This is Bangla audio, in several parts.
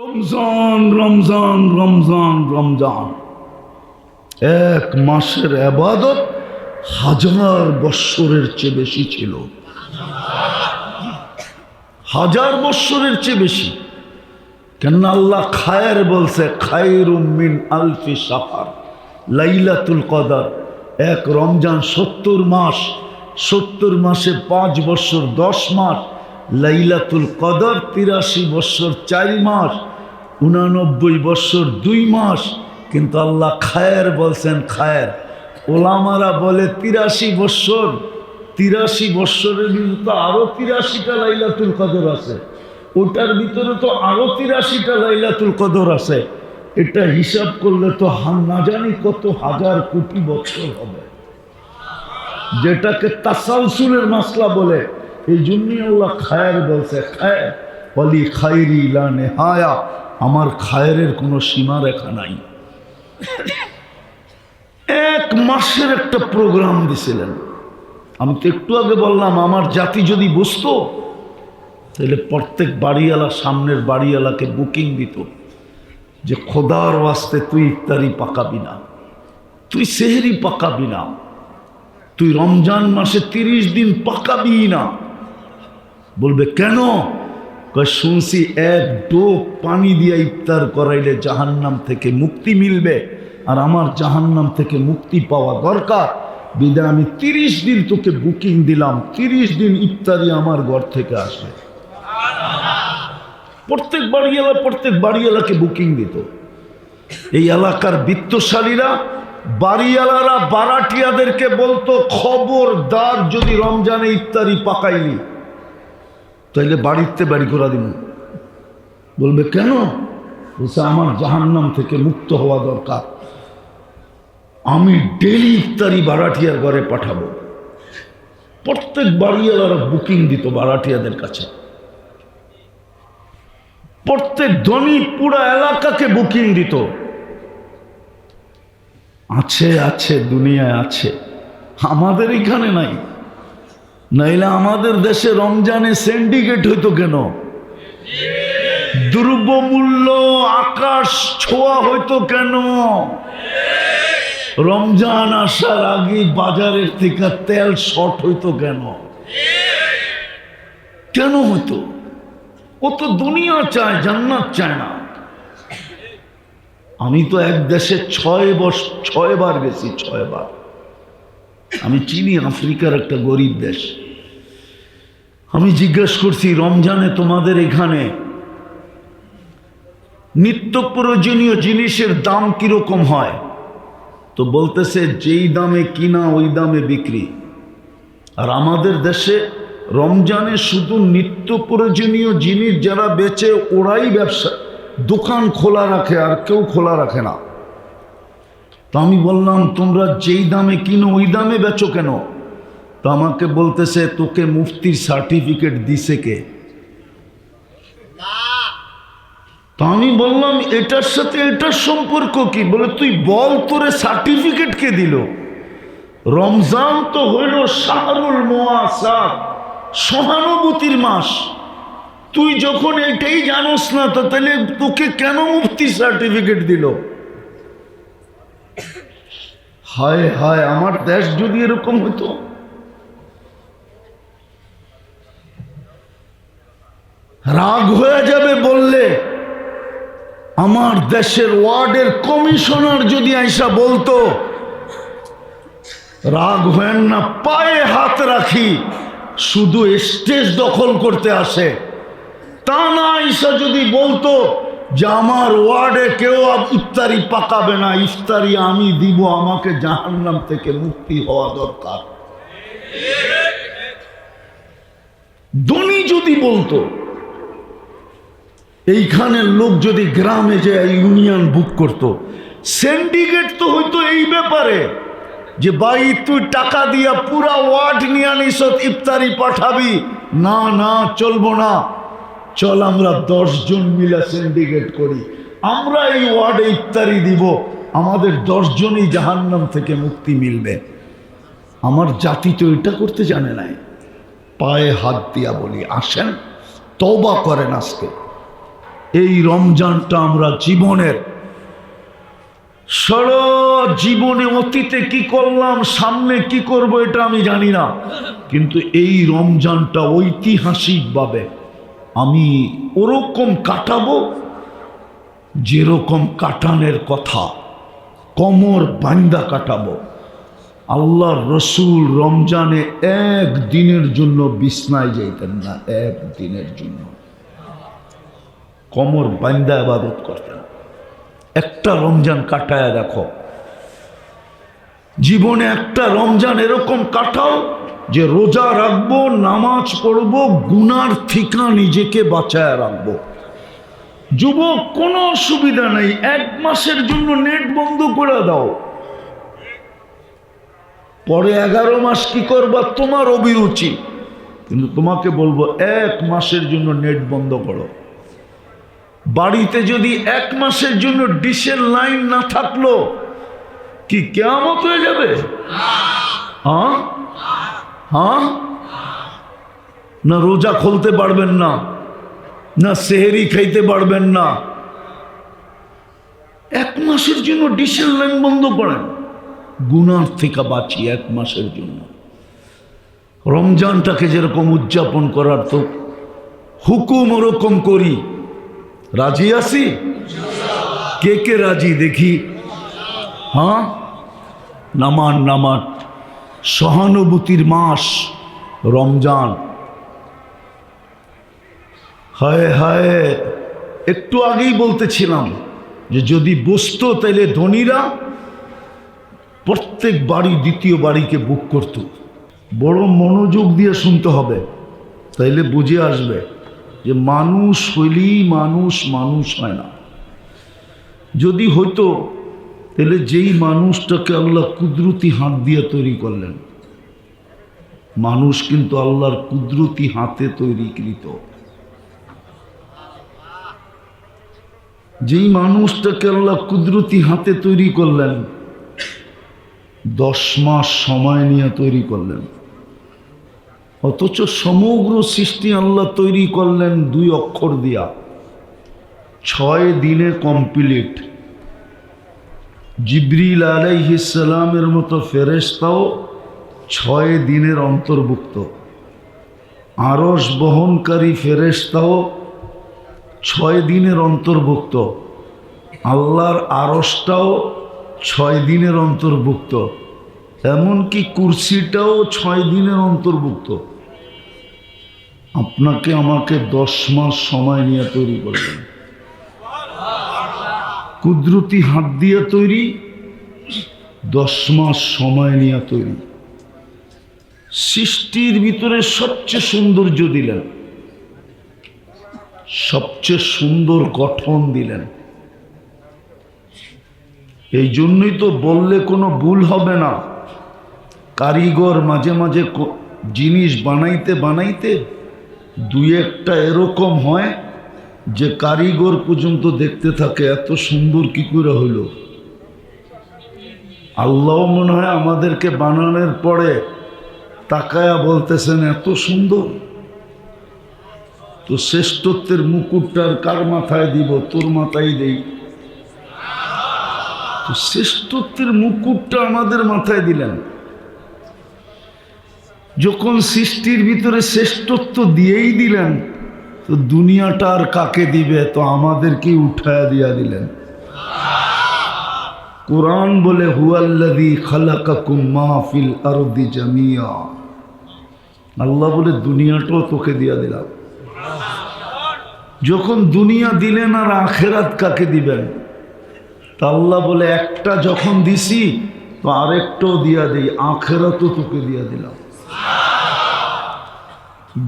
রমজান রমজান রমজান রমজান, এক মাসের ইবাদত হাজার বৎসরের চেয়ে বেশি ছিল। হাজার বৎসরের চেয়ে বেশি। কেন আল্লাহ খায়ের বলছে, খায়রুম মিন আলফি শাহর। লাইলাতুল কদর, এক রমজান 70 মাস, 70 মাসে 5 বৎসর 10 মাস। লাইলাতুল কদর 83 বৎসর 4 মাস, 89 বৎসর 2 মাস। কিন্তু আল্লাহ খায়ের বলছেন, খায়ের। ওলামারা বলে 83 বৎসর, 83 বৎসরের ভিতরে তো আরো 83টা লাইলাতুল কদর আছে, ওটার ভিতরে তো আরো 83টা লাইলাতুল কদর আছে। এটা হিসাব করলে তো না জানি কত হাজার কোটি বছর হবে, যেটাকে তাসালসুলের মাসলা বলে। এই জন্যই আল্লাহ খায়ের বলছে, খায়ের বলি খায়রি লা নেহায়া, আমার খায়েরের কোনো সীমা রেখা নাই। এক মাসের একটা প্রোগ্রাম দিছিলেন। আমি তো একটু আগে বললাম, আমার জাতি যদি বুঝতো তাহলে প্রত্যেক বাড়িওয়ালা, সামনের বাড়িওয়ালাকে বুকিং দিত যে খোদার ওয়াস্তে তুই ইফতারি পাকাবি না, তুই সেহরি পাকাবি না, তুই রমজান মাসে 30 দিন পাকাবি না। বলবে কেন? শুনছি এক ডোব পানি দিয়ে ইফতার করাইলে জাহান্নাম থেকে মুক্তি মিলবে, আর আমার জাহান্নাম থেকে মুক্তি পাওয়া দরকার। বিদায় আমি 30 দিন তোকে বুকিং দিলাম, 30 দিন ইফতারি আমার ঘর থেকে আসবে। প্রত্যেক বাড়িওয়ালাকে বুকিং দিত। এই এলাকার বিত্তশালীরা, বাড়িওয়ালারা বারাটিয়াদেরকে বলতো, খবরদার যদি রমজানে ইফতারি পাকাইলি তাইলে বাড়িতে বাড়ি করে দিব। বলবে কেন? বলছে আমার জাহান্নাম থেকে মুক্ত হওয়া দরকার, আমি ডেলি ইফতারি বারাটিয়ার ঘরে পাঠাবো। প্রত্যেক বাড়িওয়ালারা বুকিং দিত বারাটিয়াদের কাছে। প্রত্যেক ধনী পুরা এলাকাকে বুকিং দিত। আছে আছে, দুনিয়ায় আছে, আমাদের এখানে নাই। নাইলে আমাদের দেশে রমজানে সিন্ডিকেট হইতো কেন? দ্রব্যমূল্য আকাশ ছোঁয়া হইতো কেন? রমজান আসার আগে বাজারের থেকে তেল শর্ট হইতো কেন? কেন হইতো? ও তো দুনিয়া চায়, জান্নাত চায় না। আমি তো এক দেশে 6 বার গেছি, 6 বার। আমি চিনি আফ্রিকার একটা গরিব দেশ। আমি জিজ্ঞেস করছি, রমজানে তোমাদের এখানে নিত্য প্রয়োজনীয় জিনিসের দাম কিরকম হয়? তো বলতেছে যেই দামে কিনা ওই দামে বিক্রি। আর আমাদের দেশে রমজানে শুধু নিত্য প্রয়োজনীয় জিনিস যারা বেচে ওরাই ব্যবসা, দোকান খোলা রাখে, আর কেউ খোলা রাখে না। তো আমি বললাম, তোমরা যেই দামে কিনো ওই দামে বেচো কেন? তো আমাকে বলতেছে, তোকে মুফতির সার্টিফিকেট দিছে কে? তো আমি বললাম, এটার সাথে এটার সম্পর্ক কি? বলে তুই বল, তোরে সার্টিফিকেট কে দিল? রমজান তো হইল শাহরুল মুআসাত, সহানুভূতির মাস। তুই যখন এটাই জানোস না, তো তাহলে তোকে কেন মুফতি সার্টিফিকেট দিল? হায় হায়, আমার দেশ যদি এরকম হতো। রাগ হয়ে যাবে বললে। আমার দেশের ওয়ার্ডের কমিশনার যদি আইসা বলতো, রাগ হয় না, পায়ে হাত রাখি, শুধু স্টেজ দখল করতে আসে। তা না আইসা যদি বলতো যে আমার ওয়ার্ডে কেউ ইফতারি পাকাবে না, ইফতারি আমি দিব, আমাকে জাহান্নাম থেকে মুক্তি হওয়া দরকার। ধনী যদি বলতো, এইখানের লোক যদি গ্রামে যে ইউনিয়ন বুক করত, সিন্ডিকেট তো হইতো এই ব্যাপারে যে ভাই তুই টাকা দিয়া পুরা ওয়ার্ড নিয়ে আনিস, ইফতারি পাঠাবি না, না চলবো না, চল আমরা 10 জন মিলে সিন্ডিকেট করি, আমরা এই ওয়ার্ডে ইফতারি দিব, আমাদের 10 জনই জাহান্নাম থেকে মুক্তি মিলবে। আমার জাতি তো এটা করতে জানে নাই। পায়ে হাত দিয়া বলি, আসেন তওবা করেন, আজকে এই রমজানটা আমরা জীবনের সারা জীবনে অতীতে কি করলাম, সামনে কি করব এটা আমি জানি না, কিন্তু এই রমজানটা ঐতিহাসিকভাবে আমি ওরকম কাটাবো যেরকম কাটানের কথা, কোমর বাঁধা কাটাবো। আল্লাহর রসুল রমজানে একদিনের জন্য বিছনায় যাইতেন না, একদিনের জন্য কোমর বাঁধা ইবাদত করতেন। একটা রমজান কাটায় দেখো, জীবনে একটা রমজান এরকম কাটাও যে রোজা রাখবো, নামাজ পড়বো, গুনার থেকে নিজেকে বাঁচায় রাখবো। যুবক, কোনো অসুবিধা নেই, 1 মাসের জন্য নেট বন্ধ করে দাও, পরে 11 মাস কি করবা তোমার অভিরুচি, কিন্তু তোমাকে বলবো 1 মাসের জন্য নেট বন্ধ করো। বাড়িতে যদি 1 মাসের জন্য ডিশের লাইন না থাকলো কি কিয়ামত হয়ে যাবে? হ্যাঁ হ্যাঁ, না রোজা খুলতে পারবেন না, না সেহেরি খাইতে পারবেন না। 1 মাসের জন্য ডিশের লাইন বন্ধ করেন, গুনার থেকে বাঁচি 1 মাসের জন্য। রমজানটাকে যেরকম উদযাপন করার তো হুকুম ওরকম করি। রাজি আছি? কে কে রাজি দেখি? হ্যাঁ, নামান নামান। সহানুভূতির মাস রমজান। হায় হায়, একটু আগেই বলতেছিলাম যে যদি বসতো তাইলে ধনীরা প্রত্যেক বাড়ি দ্বিতীয় বাড়িকে বুক করত। বড় মনোযোগ দিয়ে শুনতে হবে, তাইলে বুঝে আসবে যে মানুষ হইলেই মানুষ মানুষ হয় না। যদি হইতো তাহলে যেই মানুষটাকে আল্লাহ কুদরতি হাত দিয়ে তৈরি করলেন, মানুষ কিন্তু আল্লাহর কুদরতি হাতে তৈরিকৃত। যেই মানুষটাকে আল্লাহ কুদরতি হাতে তৈরি করলেন, 10 মাস সময় নিয়ে তৈরি করলেন, অথচ সমগ্র সৃষ্টি আল্লাহ তৈরি করলেন 2 অক্ষর দিয়া, 6 দিনে কমপ্লিট। জিবরিল আলাইহিস সালামের মতো ফেরেশতাও 6 দিনের অন্তর্ভুক্ত। আরশ বহনকারী ফেরেশতাও 6 দিনের অন্তর্ভুক্ত। আল্লাহর আরশটাও 6 দিনের অন্তর্ভুক্ত। এমনকি কুরসিটাও 6 দিনের অন্তর্ভুক্ত। আপনাকে আমাকে 10 মাস সময় নিয়ে তৈরি করবেন, কুদরতি হাত দিয়ে তৈরি, 10 মাস সময় নিয়ে তৈরি। সৃষ্টির ভিতরে সবচেয়ে সৌন্দর্য দিলেন, সবচেয়ে সুন্দর গঠন দিলেন। এই জন্যই তো বললে কোনো ভুল হবে না, কারিগর মাঝে মাঝে জিনিস বানাইতে বানাইতে 2-1টা এরকম হয় যে কারিগর পর্যন্ত দেখতে থাকে এত সুন্দর কি করে হইল। আল্লাহ মনে হয় আমাদেরকে বানানোর পরে তাকায়া বলতেছেন এত সুন্দর। তো শ্রেষ্ঠত্বের মুকুটটার কার মাথায় দিব? তোর মাথায় দেই। তো শ্রেষ্ঠত্বের মুকুটটা আমাদের মাথায় দিলেন। যখন সৃষ্টির ভিতরে শ্রেষ্ঠত্ব দিয়েই দিলেন, তো দুনিয়াটা আর কাকে দিবে? তো আমাদেরকেই উঠায়া দিয়া দিলেন। কোরআন বলে হুয়াল্লাযী খালাকাকুম মা ফিল আরদি জামিয়া। আল্লাহ বলে দুনিয়াটাও তোকে দিয়া দিলাম। যখন দুনিয়া দিলেন আর আখেরাত কাকে দিবেন? তা আল্লাহ বলে একটা যখন দিছি তো আরেকটাও দিয়া দিই, আখেরাতও তোকে দিয়া দিলাম।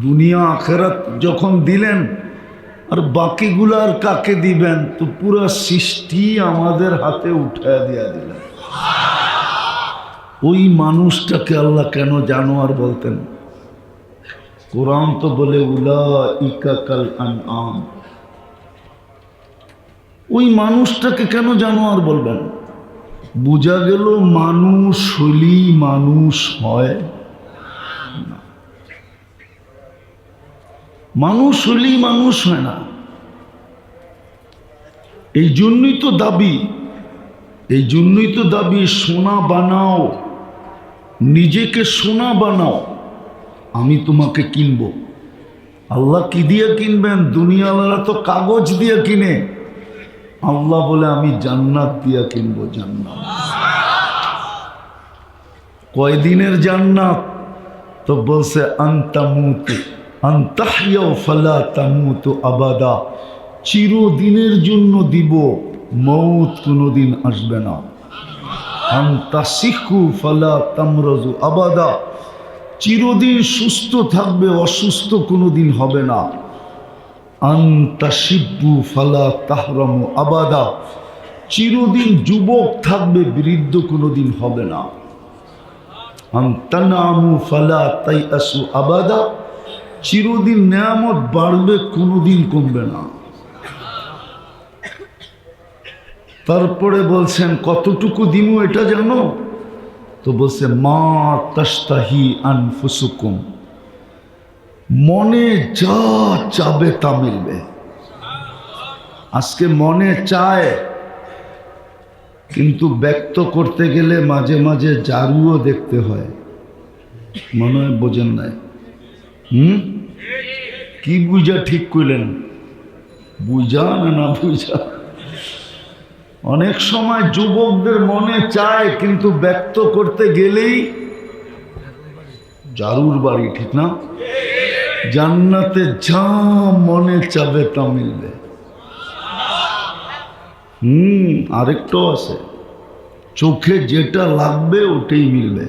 দুনিয়া আখেরাত যখন দিলেন আর বাকিগুলার কাকে দিবেন? তো পুরা সৃষ্টি আমাদের হাতে উঠায় দিয়া দিলেন। ওই মানুষটাকে আল্লাহ কেন জানোয়ার বলতেন? কোরআন তো বলে উলাইকা কাল আনআম। ওই মানুষটাকে কেন জানোয়ার বলবেন? বোঝা গেল মানুষ হলেই মানুষ হয় না, মানুষ হলেই মানুষ হয় না। এই জন্যই তো দাবি সোনা বানাও, নিজেকে সোনা বানাও, আমি তোমাকে কিনবো। আল্লাহ কি দিয়ে কিনবেন? দুনিয়াওয়ালা তো কাগজ দিয়ে কিনে, আল্লাহ বলে আমি জান্নাত দিয়ে কিনবো। জান্নাত কয়দিনের জান্নাত? তো বলছে আনতামুতু আনতাহইয়া ফালা তামুতু আবাদা, চিরদিনের জন্য দিব, মৌত কোনোদিন আসবে না। আনতাসিহু ফালা তামরাজু আবাদা, চিরদিন সুস্থ থাকবে, অসুস্থ কোনোদিন হবে না। আনতাশিব্বু ফালা তাহরামু আবাদা, চিরদিন যুবক থাকবে, বৃদ্ধ কোনোদিন হবে না। আনতানামু ফালা তাইয়াসু আবাদা, চিরদিন নেয়ামত বাড়বে, কোনোদিন কমবে না। তারপরে বলছেন কতটুকু দিমু এটা জানো? তো বলছে মা তাস্তাহি আনফুসুকুম, মনে যা চাবে তা মিলবে। আজকে মনে চায়, কিন্তু ব্যক্ত করতে গেলে মাঝে মাঝে জারুও দেখতে হয়। মনে হয় বোঝেন নাই? কি বুঝা ঠিক কইলেন? বুঝা না বুঝা? অনেক সময় যুবকদের মনে চায়, কিন্তু ব্যক্ত করতে গেলেই জারুর বাড়ি, ঠিক না? জান্নাতে যা মনে চাবে তা মিলবে। আরেকটাও আছে, চোখে যেটা লাগবে ওটাই মিলবে।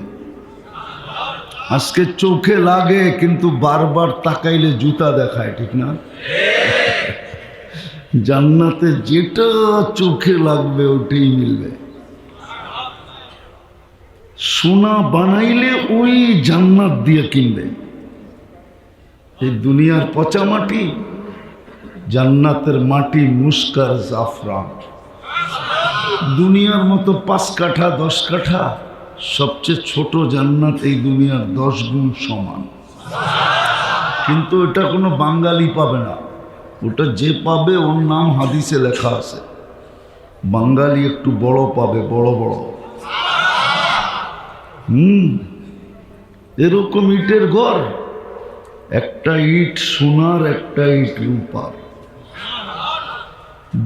আজকে চোখে লাগে, কিন্তু বারবার তাকাইলে জুতা দেখায়, ঠিক না? জান্নাতে যেটা চোখে লাগবে ওটাই মিলবে। সোনা বানাইলে ওই জান্নাত দিয়ে কিনবে। এই দুনিয়ার পচা মাটি, জান্নাতের মাটি মুস্কার জাফরান। দুনিয়ার মতো 5 কাঠা 10 কাঠা, সবচেয়ে ছোট জান্নাত এই দুনিয়ার 10 গুণ সমান। কিন্তু এটা কোনো বাঙালি পাবে না, ওটা যে পাবে ওর নাম হাদিসে লেখা আছে। বাঙালি একটু বড় পাবে, বড় বড়। এরকম ইটের ঘর, একটা ইট সোনার, একটা ইট রূপার।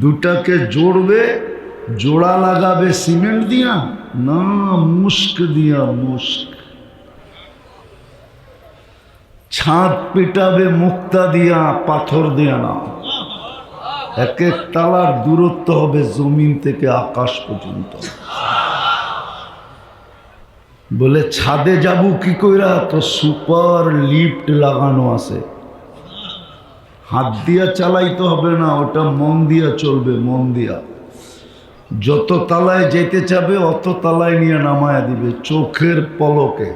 দুটাকে জোড়বে, জোড়া লাগাবে সিমেন্ট দিয়া না মুস্ক দিয়া, মুস্ক। ছাদ পেটাবে মুক্তা দিয়া, পাথর দিয়া না। এক এক তালার দূরত্ব হবে জমিন থেকে আকাশ পর্যন্ত। বলে ছাদে যাব কি কইরা? তো সুপার লিফট লাগানো আছে, হাত দিয়া চালাইতে হবে না, ওটা মন দিয়া চলবে, মন দিয়া। যত তালায় যেতে চাবে অত তালায় নিয়ে নামায়া দিবে চোখের পলকে।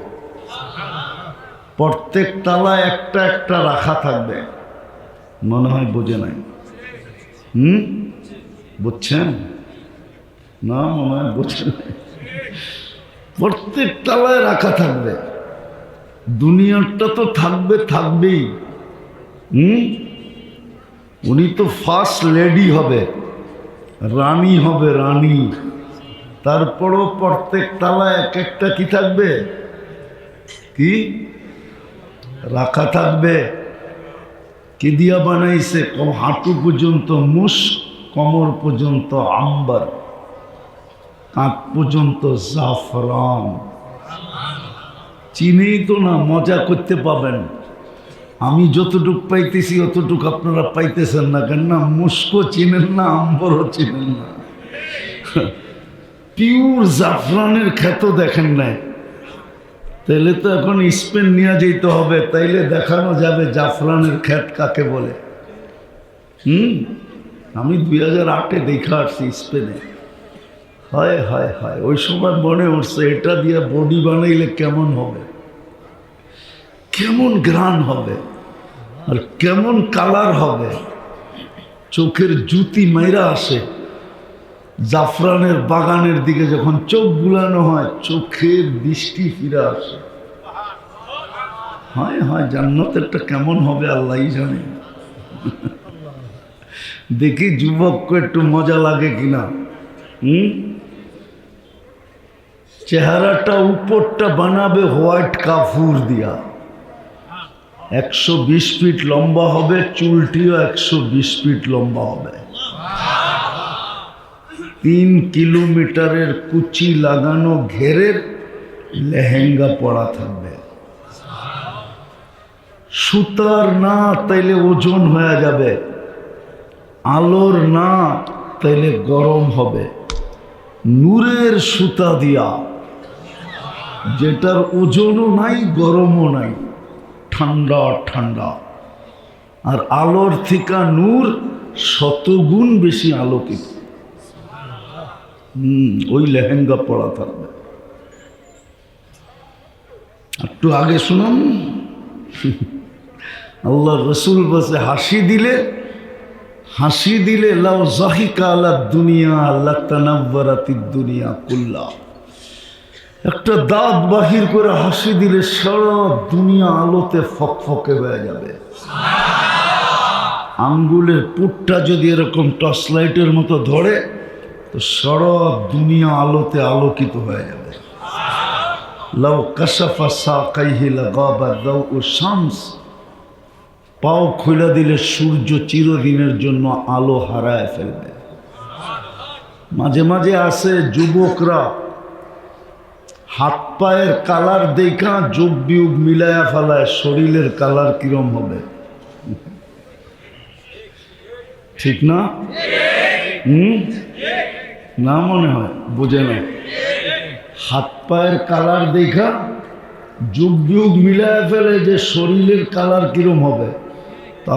প্রত্যেক তালায় একটা একটা রাখা থাকবে। মনে হয় বোঝে নাই? বুঝছেন না? মনে হয় বোঝে নাই। প্রত্যেক তালায় রাখা থাকবে। দুনিয়াটা তো থাকবে, থাকবেই। উনি তো ফার্স্ট লেডি হবে, রানী হবে, রানী। তারপরও প্রত্যেক তালায় এক একটা কি থাকবে? কি রাখা থাকবে? কি দিয়া বানাইছে? হাঁটু পর্যন্ত মুস্ক, কোমর পর্যন্ত আম্বার, কাঁধ পর্যন্ত জাফরান। চিনেই তো না, মজা করতে পাবেন। আমি যতটুক পাইতেছি অতটুক আপনারা পাইতেছেন না। কেন না? মুস্কও চিনেন না, আম্বরও চিনেন না। পিওর জাফরানের খ্যাত দেখেন নাই? তাইলে তো এখন স্পেন নিয়ে যেতে হবে, তাইলে দেখানো যাবে জাফরানের খ্যাত কাকে বলে। আমি 2008-এ দেখা আসছি স্পেনে। হায় হায় হায়, ওই সময় মনে উঠছে এটা দিয়ে বডি বানাইলে কেমন হবে, কেমন ঘ্রাণ হবে, আর কেমন কালার হবে। চোখের জুতি মাইরা আসে। জাফরানের বাগানের দিকে যখন চোখ বুলানো হয়, চোখের দৃষ্টি ফিরে আসে। হায় হায়, জান্নাতেরটা কেমন হবে আল্লাহই জানে। দেখি যুবককে একটু মজা লাগে কিনা। চেহারাটা উপরটা বানাবে হোয়াইট কাফুর দিয়া, 120 ফিট লম্বা হবে, চুলটিও 120 ফিট লম্বা হবে, 3 কিলোমিটারের কুচি লাগানো ঘেরের লেহেঙ্গা পরা থাকবে। সুতার না, তাইলে ওজন হয়ে যাবে, আলোর না, তাইলে গরম হবে, নূরের সুতা দিয়া, যেটার ওজনও নাই গরমও নাই, ঠান্ডা ঠান্ডা। আর আলোর থেকে নূর 100 গুণ বেশি আলোকিত। ওই লেহেঙ্গা পরা থাকবে। একটু আগে শুনুন, আল্লাহ রসুল বসে হাসি দিলে লাউ জাহিকা আলা দুনিয়া লাতানাব্বারাতিদ দুনিয়া কুল্লা। একটা দাঁত বাহির করে হাসি দিলে সারা দুনিয়া আলোতে ফকফকে হয়ে যাবে। আঙ্গুলের পুটটা যদি এরকম টর্চ লাইটের মতো ধরে তো সারা দুনিয়া আলোতে আলোকিত হয়ে যাবে। লাউ কাশাফা সাকাইহি লাগাবা দাউ শামস, পাও খুলে দিলে সূর্য চিরদিনের জন্য আলো হারায় ফেলবে। মাঝে মাঝে আসে যুবকরা হাত পায়ের কালার দেখা যোগ বিয়োগ মিলায়া ফেলায়, শরীরের কালার কিরম হবে, ঠিক না? না মনে হয় বুঝে না। হাত পায়ের কালার দেখা যোগ বিয়োগ মিলায়া ফেলে যে শরীরের কালার কিরম হবে।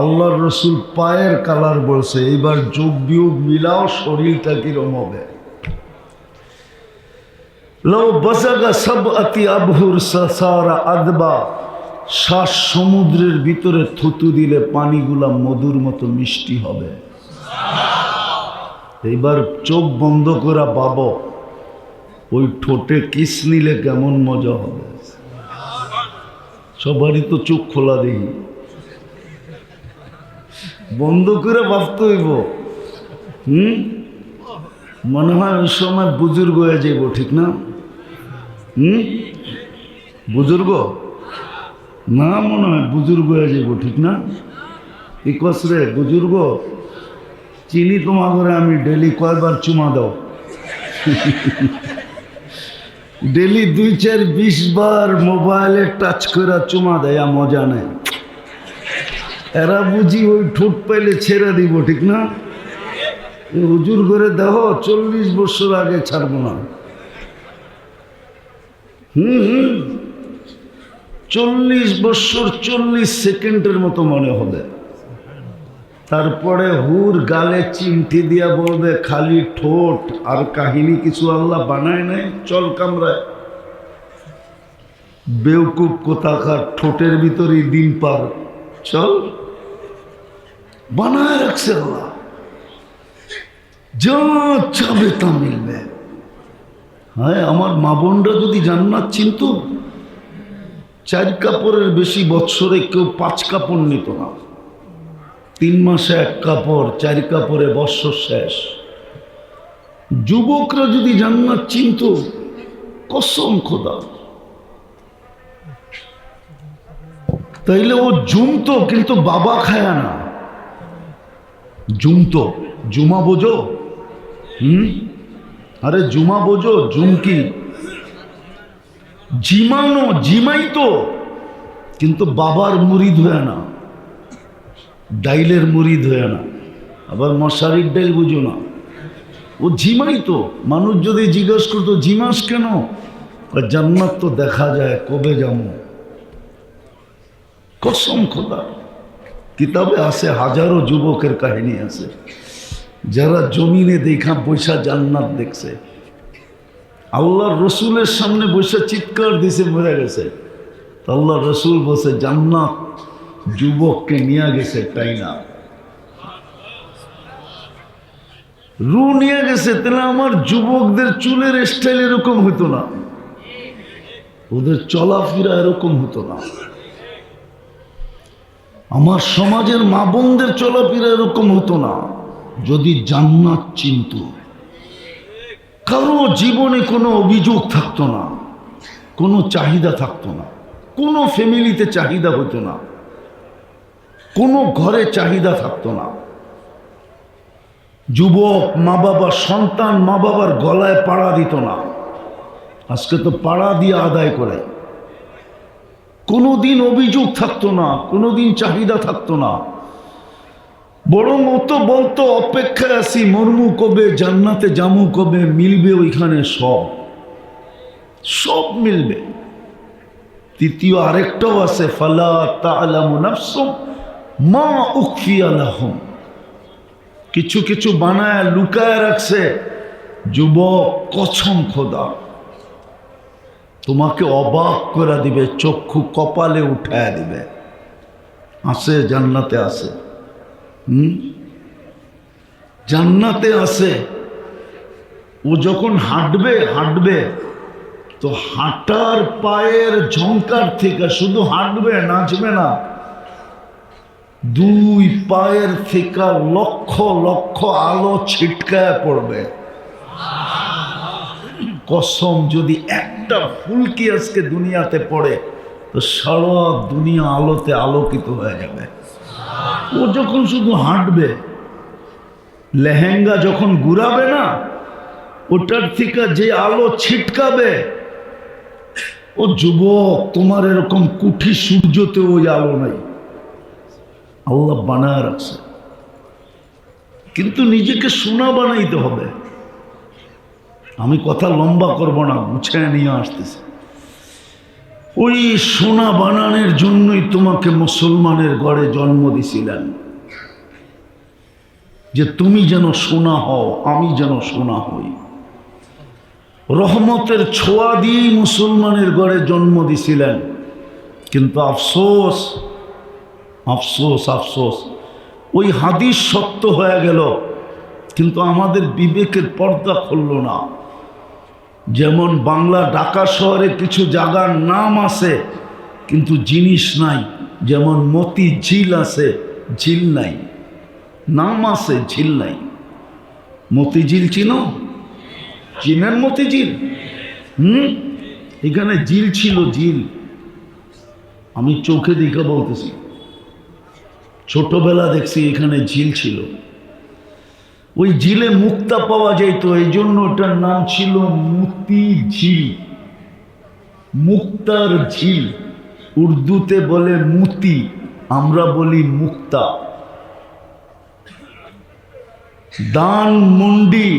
আল্লাহর রসুল পায়ের কালার বলছে, এইবার যোগ বিয়োগ মিলাও শরীরটা কিরম হবে। লাউ বাসাগা সাবআতি আবহুর সাসারা আদবা, 7 সমুদ্রের ভিতরে থুতু দিলে পানিগুলা মধুর মতো মিষ্টি হবে। এইবার চোখ বন্ধ করে ভাবো, ওই ঠোঁটে কিস নিলে কেমন মজা হবে। সবারই তো চোখ খোলা দেখি, বন্ধ করে ভাবতে হইব। মনে হয় ওই সময় বুজুর্গ হয়ে যাইব, ঠিক না? বুজুর্গ না, মনে হয় বুজুর্গ হয়ে যাইব, ঠিক না? কি কস রে বুজুর্গ, চিনি তোমার ঘরে আমি ডেলি কয়বার চুমা দাও? ডেলি 2, 4, 20 বার মোবাইলে টাচ করে চুমা দেয়, মজা নেই। এরা বুঝি ওই ঠোঁট পাইলে ছেড়ে দিব, ঠিক না? হুজুর করে দেখো 40 বছর আগে ছাড়ব না। 40 বছর 40 সেকেন্ডের মতো মনে হবে। তারপরে হুর গালে চিমটি দিয়া বলবে খালি ঠোঁট, আর কাহিনী কিছু আল্লাহ বানায় নাই, চল কামরায়। বেউকুব কোথাকার, ঠোঁটের ভিতরেই দিন পার, চল। বানায় রাখছে আল্লাহ, যা চাবে তা মিলবে। হ্যাঁ, আমার মা বোনরা যদি জান্নাত চিনত, 4 কাপড়ের বেশি বৎসরে কেউ 5 কাপড় নিত না। 3 মাসে 1 কাপড়, 4 কাপড়ে বৎসর শেষ। যুবকরা যদি জান্নাত চিনত, কসম খোদা, তাইলে ও জুমতো, কিন্তু বাবা খায় না। জুমতো, জুমা বোঝো? আরে জুমা বোঝো? জুমকি জিমানো, জিমাইতো, কিন্তু বাবার মুরিদ হয়ে না, ডাইলের মুরিদ হয়ে না। আবার মশারির ডাইল বুঝো না, ও জিমাইতো। মানুষ যদি জিজ্ঞেস করতো জিমাস কেন, জান্নাত তো দেখা যায়, কবে যাবো। কসম খোদা, কিতাবে আছে, হাজারো যুবকের কাহিনী আছে যারা জমিনে দেখা বৈশা জান্নাত দেখছে। আল্লাহর রসুলের সামনে বৈশা চিৎকার দিছে, মরে গেছে। আল্লাহর রসুল বসে জান্নাত যুবককে নিয়ে গেছে, তাই না? রু নিয়ে গেছে। তাহলে আমার যুবকদের চুলের স্টাইল এরকম হতো না, ওদের চলাফেরা এরকম হতো না। আমার সমাজের মা বোনদের চলাফেরা এরকম হতো না। যদি জান্নাত চিনত, কারো জীবনে কোনো অভিযোগ থাকতো না, কোনো চাহিদা থাকতো না, কোনো ফ্যামিলিতে চাহিদা হতো না, কোনো ঘরে চাহিদা থাকতো না। যুবক মা বাবা, সন্তান মা বাবার গলায় পাড়া দিত না। আজকে তো পাড়া দিয়ে আদায় করে। কোনোদিন অভিযোগ থাকতো না, কোনোদিন চাহিদা থাকতো না, বরং ও তো বলতো অপেক্ষায় আছি, মরমু কবে, জান্নাতে জামু কবে, মিলবে ওইখানে সব, সব মিলবে। তৃতীয় আরেকটাও আছে, ফালা তা'লামু নাফসুম মা উখফিয়া লাহুম, কিছু কিছু বানায় লুকায় রাখছে। যুবক কসম খোদা, তোমাকে অবাক করে দিবে, চক্ষু কপালে উঠায় দিবে। আছে জান্নাতে আছে, জান্নাতে আছে। ও যখন হাঁটবে হাঁটবে তো হাঁটার পায়ের ঝংকার থেকে শুধু হাঁটবে, নাচবে না, দুই পায়ের থেকে লক্ষ লক্ষ আলো ছিটকায় পড়বে। কসম, যদি একটা ফুলকি আজকে দুনিয়াতে পড়ে তো সারা দুনিয়া আলোতে আলোকিত হয়ে যাবে। ও যখন শুধু হাঁটবে, লেহেঙ্গা যখন ঘুরাবে না, ওটার থেকে যে আলো ছিটকাবে, ও যুবক তোমার এরকম কুঠি সূর্যতে ওই আলো নাই, আল্লাহ বানায় রাখছে। কিন্তু নিজেকে সোনা বানাইতে হবে। আমি কথা লম্বা করব না, গুছিয়ে নিয়ে আসতেছি। ওই সোনা বানানোর জন্যই তোমাকে মুসলমানের ঘরে জন্ম দিছিলেন, যে তুমি যেন সোনা হও, আমি যেন সোনা হই। রহমতের ছোঁয়া দিয়েই মুসলমানের ঘরে জন্ম দিছিলেন। কিন্তু আফসোস আফসোস আফসোস, ওই হাদিস সত্য হয়ে গেল, কিন্তু আমাদের বিবেকের পর্দা খুলল না। যেমন বাংলা ঢাকা শহরে কিছু জায়গার নাম আছে কিন্তু জিনিস নাই, যেমন মতি ঝিল আছে, ঝিল নাই, নাম আছে, ঝিল নাই। মতিঝিল চিনো? চিনেন মতিঝিল? এখানে ঝিল ছিল, ঝিল। আমি চোখে দেখে বলতেছি, ছোটবেলা দেখছি এখানে ঝিল ছিল। ওই ঝিলে মুক্তা পাওয়া যেত, এই জন্য ওটার নাম ছিল মুতি ঝিল, মুক্তার ঝিল। উর্দুতে বলে মুতি, আমরা বলি মুক্তা। দানমন্ডি,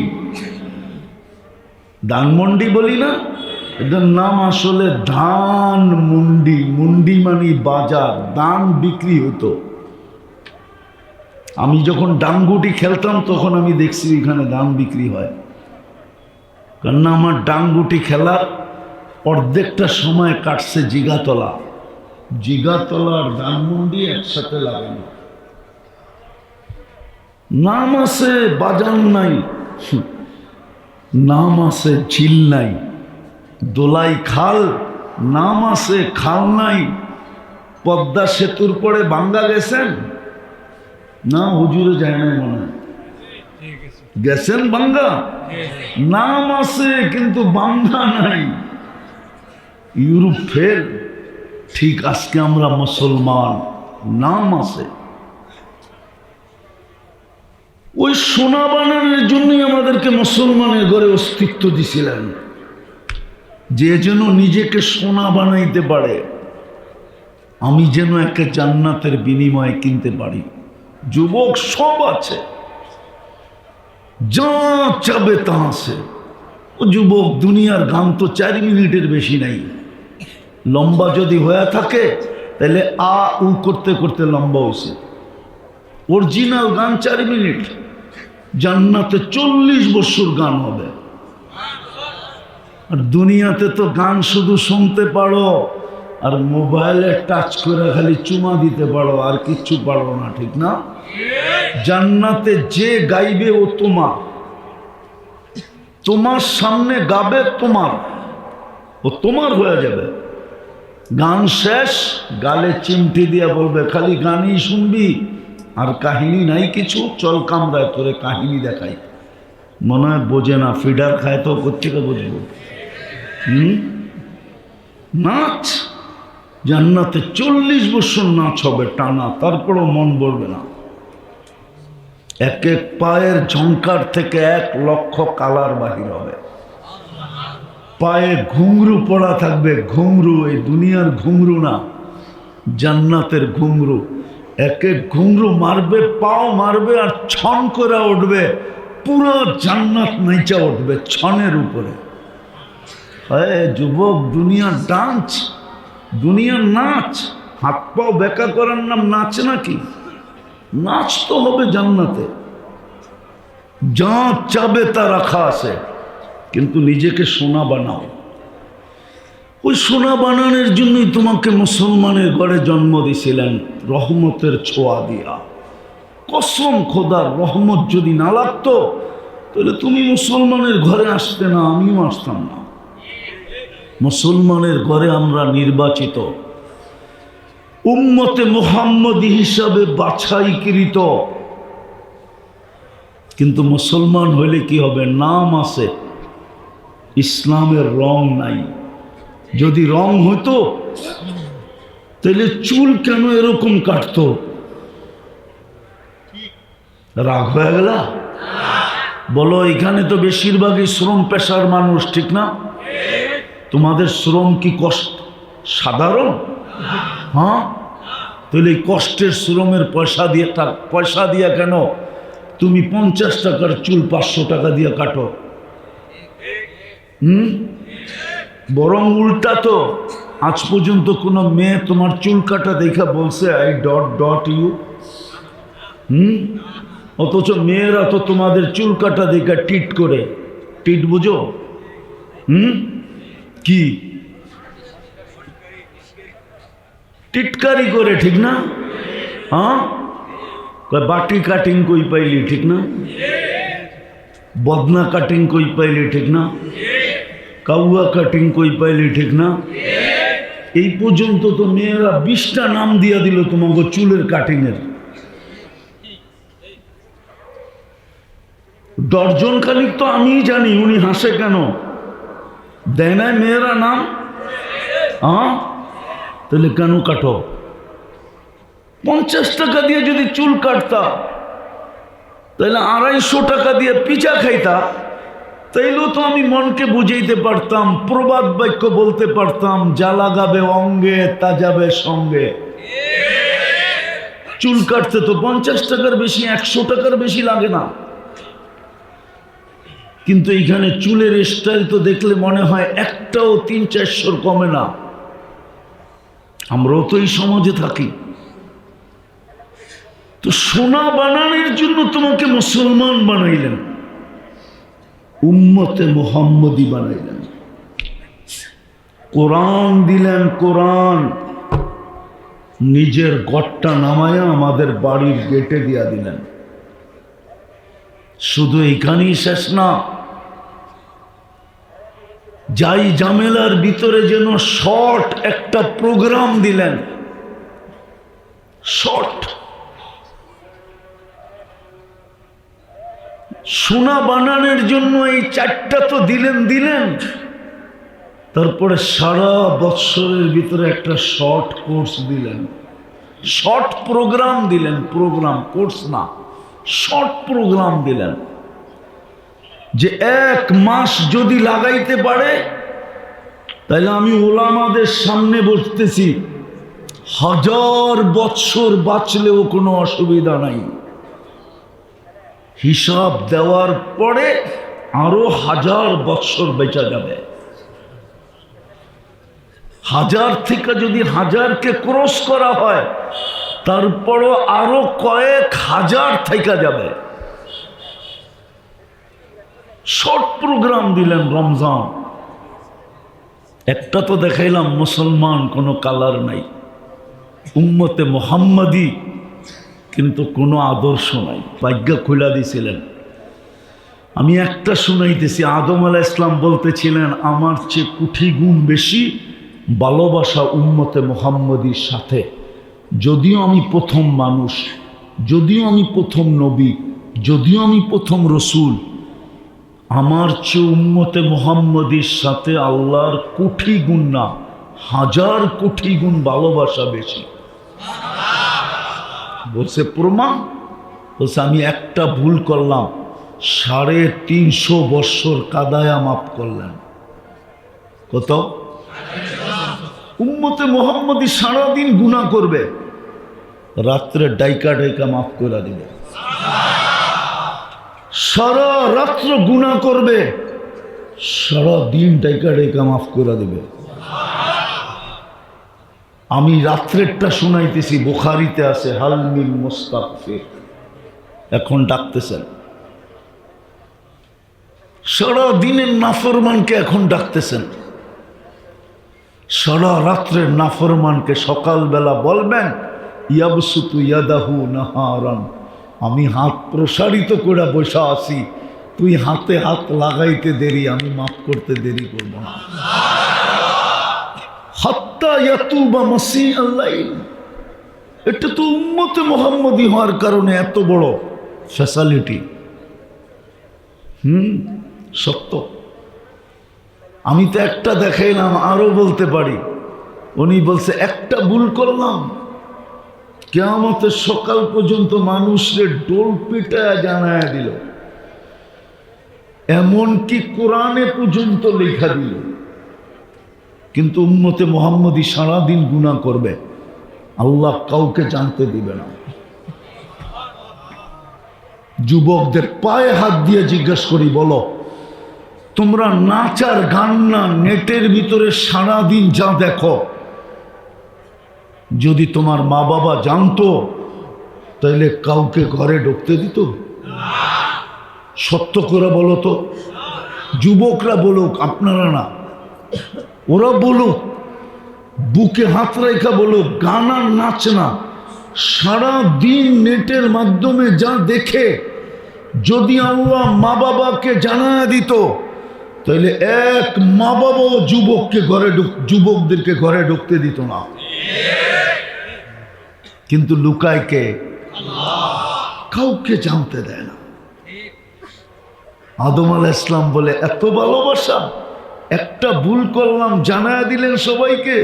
দানমন্ডি বলি না, এটার নাম আসলে ধান মুন্ডি। মুন্ডি মানে বাজার, দান বিক্রি হতো। আমি যখন ডাঙ্গুটি খেলতাম তখন আমি দেখছি এখানে দান বিক্রি হয়। কেননা আমার ডাঙ্গুটি খেলার অর্ধেকটা সময় কাটছে জিগাতলা। জিগাতলা আর ধানমন্ডি একসাথে লাগানো। নাম আছে, বাজার নাই, নাম আছে, ঝিল নাই। দোলাই খাল, নাম আছে, খাল নাই। পদ্মা সেতুর পরে বাঙ্গা গেছেন না? হুজুরে যায় নাই মনে হয়, গেছেন বাঙ্গা? নাম আছে কিন্তু বাঙ্গা নাই। ইউরোপ ফেল, ঠিক আজকে আমরা মুসলমান, নাম আছে। ওই সোনা বানানোর জন্যই আমাদেরকে মুসলমানের ঘরে অস্তিত্ব দিছিলেন, যে যেন নিজেকে সোনা বানাইতে পারে, আমি যেন একটা জান্নাতের বিনিময়ে কিনতে পারি। যুবক সব আছে, যা চাবে তা আছে। ও যুবক, দুনিয়ার গান তো 4 মিনিটের বেশি নাই। লম্বা যদি হয়ে থাকে তাহলে আ উ করতে করতে লম্বা হয়েছে। অরিজিনাল গান 4 মিনিট, জান্নাতে 40 বছর গান হবে। আর দুনিয়াতে তো গান শুধু শুনতে পারো আর মোবাইলে টাচ করে খালি চুমা দিতে পারো, আর কিচ্ছু পারো না, ঠিক না? জান্নাতে যে গাইবে ও তোমার, তোমার সামনে গাবে, তোমার, ও তোমার হয়ে যাবে। গান শেষ, গালে চিমটি দিয়ে বলবে খালি গানই শুনবি, আর কাহিনী নাই কিছু, চল কামরায় তোরে কাহিনী দেখাই। মনে হয় বোঝে না, ফিডার খায় তো কোত্থেকে বুঝবো। নাচ জান্নাতে 40 বছর নাচ হবে টানা, তারপরও মন ভরবে না। এক এক পায়ের ঝংকার থেকে 1 লক্ষ কালার বাহির হবে। পায়ে ঘুংরু পড়া থাকবে, ঘুংরু, এই দুনিয়ার ঘুংরু না, জান্নাতের ঘুংরু। এক এক ঘুংরু মারবে, পাও মারবে আর ছন করে উঠবে, পুরো জান্নাত নাইচা উঠবে ছনের উপরে। যুবক, দুনিয়ার ডান্স, দুনিয়ার নাচ, হাত পাও বেকা করার নাম নাচ নাকি? নাচ তো হবে জান্নাতে, যা চাবে তা রাখা আছে, কিন্তু নিজেকে সোনা বানাও। ওই সোনা বানানোর জন্যই তোমাকে মুসলমানের ঘরে জন্ম দিয়েছিলেন, রহমতের ছোঁয়া দিয়া। কসম খোদার, রহমত যদি না লাগতো তাহলে তুমি মুসলমানের ঘরে আসতে না, আমিও আসতাম না। মুসলমানের ঘরে আমরা নির্বাচিত, উম্মতে মুহাম্মদী হিসাবে বাছাইকৃত। কিন্তু মুসলমান হইলে কি হবে? নাম আছে, ইসলামের রং নাই। যদি রং হইতো তাহলে চুল কেন এরকম কাটতো? রাগ হয়ে গেল? বলো, এখানে তো বেশিরভাগই শ্রম পেশার মানুষ, ঠিক না? তোমাদের শ্রম কি কষ্ট সাধারণ? হ্যাঁ, তাহলে এই কষ্টের শ্রমের পয়সা দিয়ে কেন তুমি 50 টাকার চুল 500 টাকা দিয়ে কাটো? বরং উল্টা তো, আজ পর্যন্ত কোনো মেয়ে তোমার চুল কাটা দেখা বলছে আই ডট ইউ? অথচ মেয়েরা তো তোমাদের চুল কাটা দেখা টিট করে। টিট বুঝো? কি টিটকারি করে, ঠিক না? হ্যাঁ, বাটি কাটিং কই পাইলি, ঠিক না? বদনা কাটিং কই পাইলি, ঠিক না? কাউয়া কাটিং কই পাইলি, ঠিক না? এই পর্যন্ত তো মেয়েরা 20টা নাম দিয়া দিল তোমাকে চুলের কাটিং এর। ডর্জন খানিক তো আমি জানি, উনি হাসে কেন? দেয় না মেয়েরা নাম? হ্যাঁ, তাহলে কেন কাটো? 50 টাকা দিয়ে যদি চুল কাটতা, তাহলে 250 টাকা দিয়ে পিঠা খাইতা, তাইলেও তো আমি মনকে বুঝাইতে পারতাম, প্রবাদ বাক্য বলতে পারতাম, যা লাগাবে অঙ্গে তা যাবে সঙ্গে। চুল কাটতে তো 50 টাকার বেশি, 100 টাকার বেশি লাগে না। কিন্তু এইখানে চুলের স্টাইল তো দেখলে মনে হয় একটাও 300-400 কমে না। আমরাও তো এই সমাজে থাকি। তো সোনা বানানোর জন্য তোমাকে মুসলমান বানাইলেন, উম্মতে মুহাম্মদী বানাইলেন, কোরআন দিলেন। কোরআন নিজের গড়টা নামায়া আমাদের বাড়ির গেটে দিয়া দিলেন। শুধু এখানেই শেষ না, যাই জামেলার ভিতরে যেন শর্ট একটা প্রোগ্রাম দিলেন। শর্ট সোনা বানানোর জন্য এই 4টা তো দিলেন, তারপরে সারা বৎসরের ভিতরে একটা শর্ট কোর্স দিলেন, শর্ট প্রোগ্রাম দিলেন। প্রোগ্রাম, কোর্স না, শর্ট প্রোগ্রাম দিলেন, যে 1 মাস যদি লাগাইতে পারে তাহলে আমি ওলামাদের সামনে বসতেছি, 1000 বৎসর বাঁচলেও কোনো অসুবিধা নাই। হিসাব দেওয়ার পরে আরো 1000 বৎসর বেঁচে যাবে। 1000 থেকে যদি 1000কে ক্রস করা হয়, তারপরও আরো কয়েক হাজার থেকে যাবে। শর্ট প্রোগ্রাম দিলেন রমজান। একটা তো দেখাইলাম মুসলমান, কোনো কালার নাই, উম্মতে মুহাম্মদী, কিন্তু কোনো আদর্শ নাই। ভাগ্য খুলা দিয়েছিলেন। আমি একটা শুনাইতেছি, আদম আলাইহিস সালাম বলতেছিলেন আমার চেয়ে কোটি গুণ বেশি ভালোবাসা উম্মতে মুহাম্মদীর সাথে, যদিও আমি প্রথম মানুষ, যদিও আমি প্রথম নবী, যদিও আমি প্রথম রসুল, আমার চেয়ে উম্মতে মুহাম্মদীর সাথে আল্লাহর কোটি গুণ না, 1000 কোটি গুণ ভালোবাসা বেশি। বলছে প্রমাণ, বলছে আমি একটা ভুল করলাম, 350 বৎসর কাদায়া মাফ করলেন। কত? উম্মতে মুহাম্মদী সারাদিন গুনাহ করবে, রাত্রে ডাইকা ডাইকা মাফ করে দিবে। সারা রাত্র গুনাহ করবে, সারা দিন ডাইকা ডাইকা মাফ করে দিবে। আমি রাত্রেরটা শুনাইতেছি, বুখারীতে আছে হাল মিন মুস্তাগফির, এখন ডাকতেছেন। সারা দিনের নাফরমানকে এখন ডাকতেছেন, সারা রাত্রের নাফরমানকে সকালবেলা বলবেন ইয়াবসুতু ইয়াদাহু নাহারান, আমি হাত প্রসারিত করে বসা আছি, তুই হাতে হাত লাগাইতে দেরি, আমি মাফ করতে দেরি করব না। হাত্তা ইয়াতুবা মাসিআল লাইল, এটা তো উম্মতে মুহাম্মদী হওয়ার কারণে এত বড় ফ্যাসিলিটি। সত্য। আমি তো একটা দেখাইলাম, আরো বলতে পারি। উনি বলছে একটা ভুল করলাম, কিয়ামতের সকাল পর্যন্ত মানুষের ডোল পিটায় জানায় দিল, এমনকি কোরআনে পর্যন্ত লেখা দিল। কিন্তু উম্মতে মুহাম্মদী সারাদিন গুনাহ করবে, আল্লাহ কাউকে জানতে দিবে না। যুবকদের পায়ে হাত দিয়ে জিজ্ঞেস করি, বলো তোমরা নাচ আর গান না, নেটের ভিতরে সারাদিন যা দেখো, যদি তোমার মা বাবা জানতো তাহলে কাউকে ঘরে ঢুকতে দিত? সত্য করে বলো তো, যুবকরা বলুক, আপনারা না, ওরা বলুক, বুকে হাত রেখা বলুক, গান আর নাচ না, সারা দিন নেটের মাধ্যমে যা দেখে, যদি আল্লাহ মা বাবাকে জানায় দিত তাহলে এক মা বাবাও যুবকদেরকে ঘরে ঢুকতে দিত না। কিন্তু লুকায় কে? কাউকে জানতে দেয় না। আদম আলাইহিস সালাম বলে এত ভালোবাসা, একটা ভুল করলাম জানায় দিলেন সবাইকে।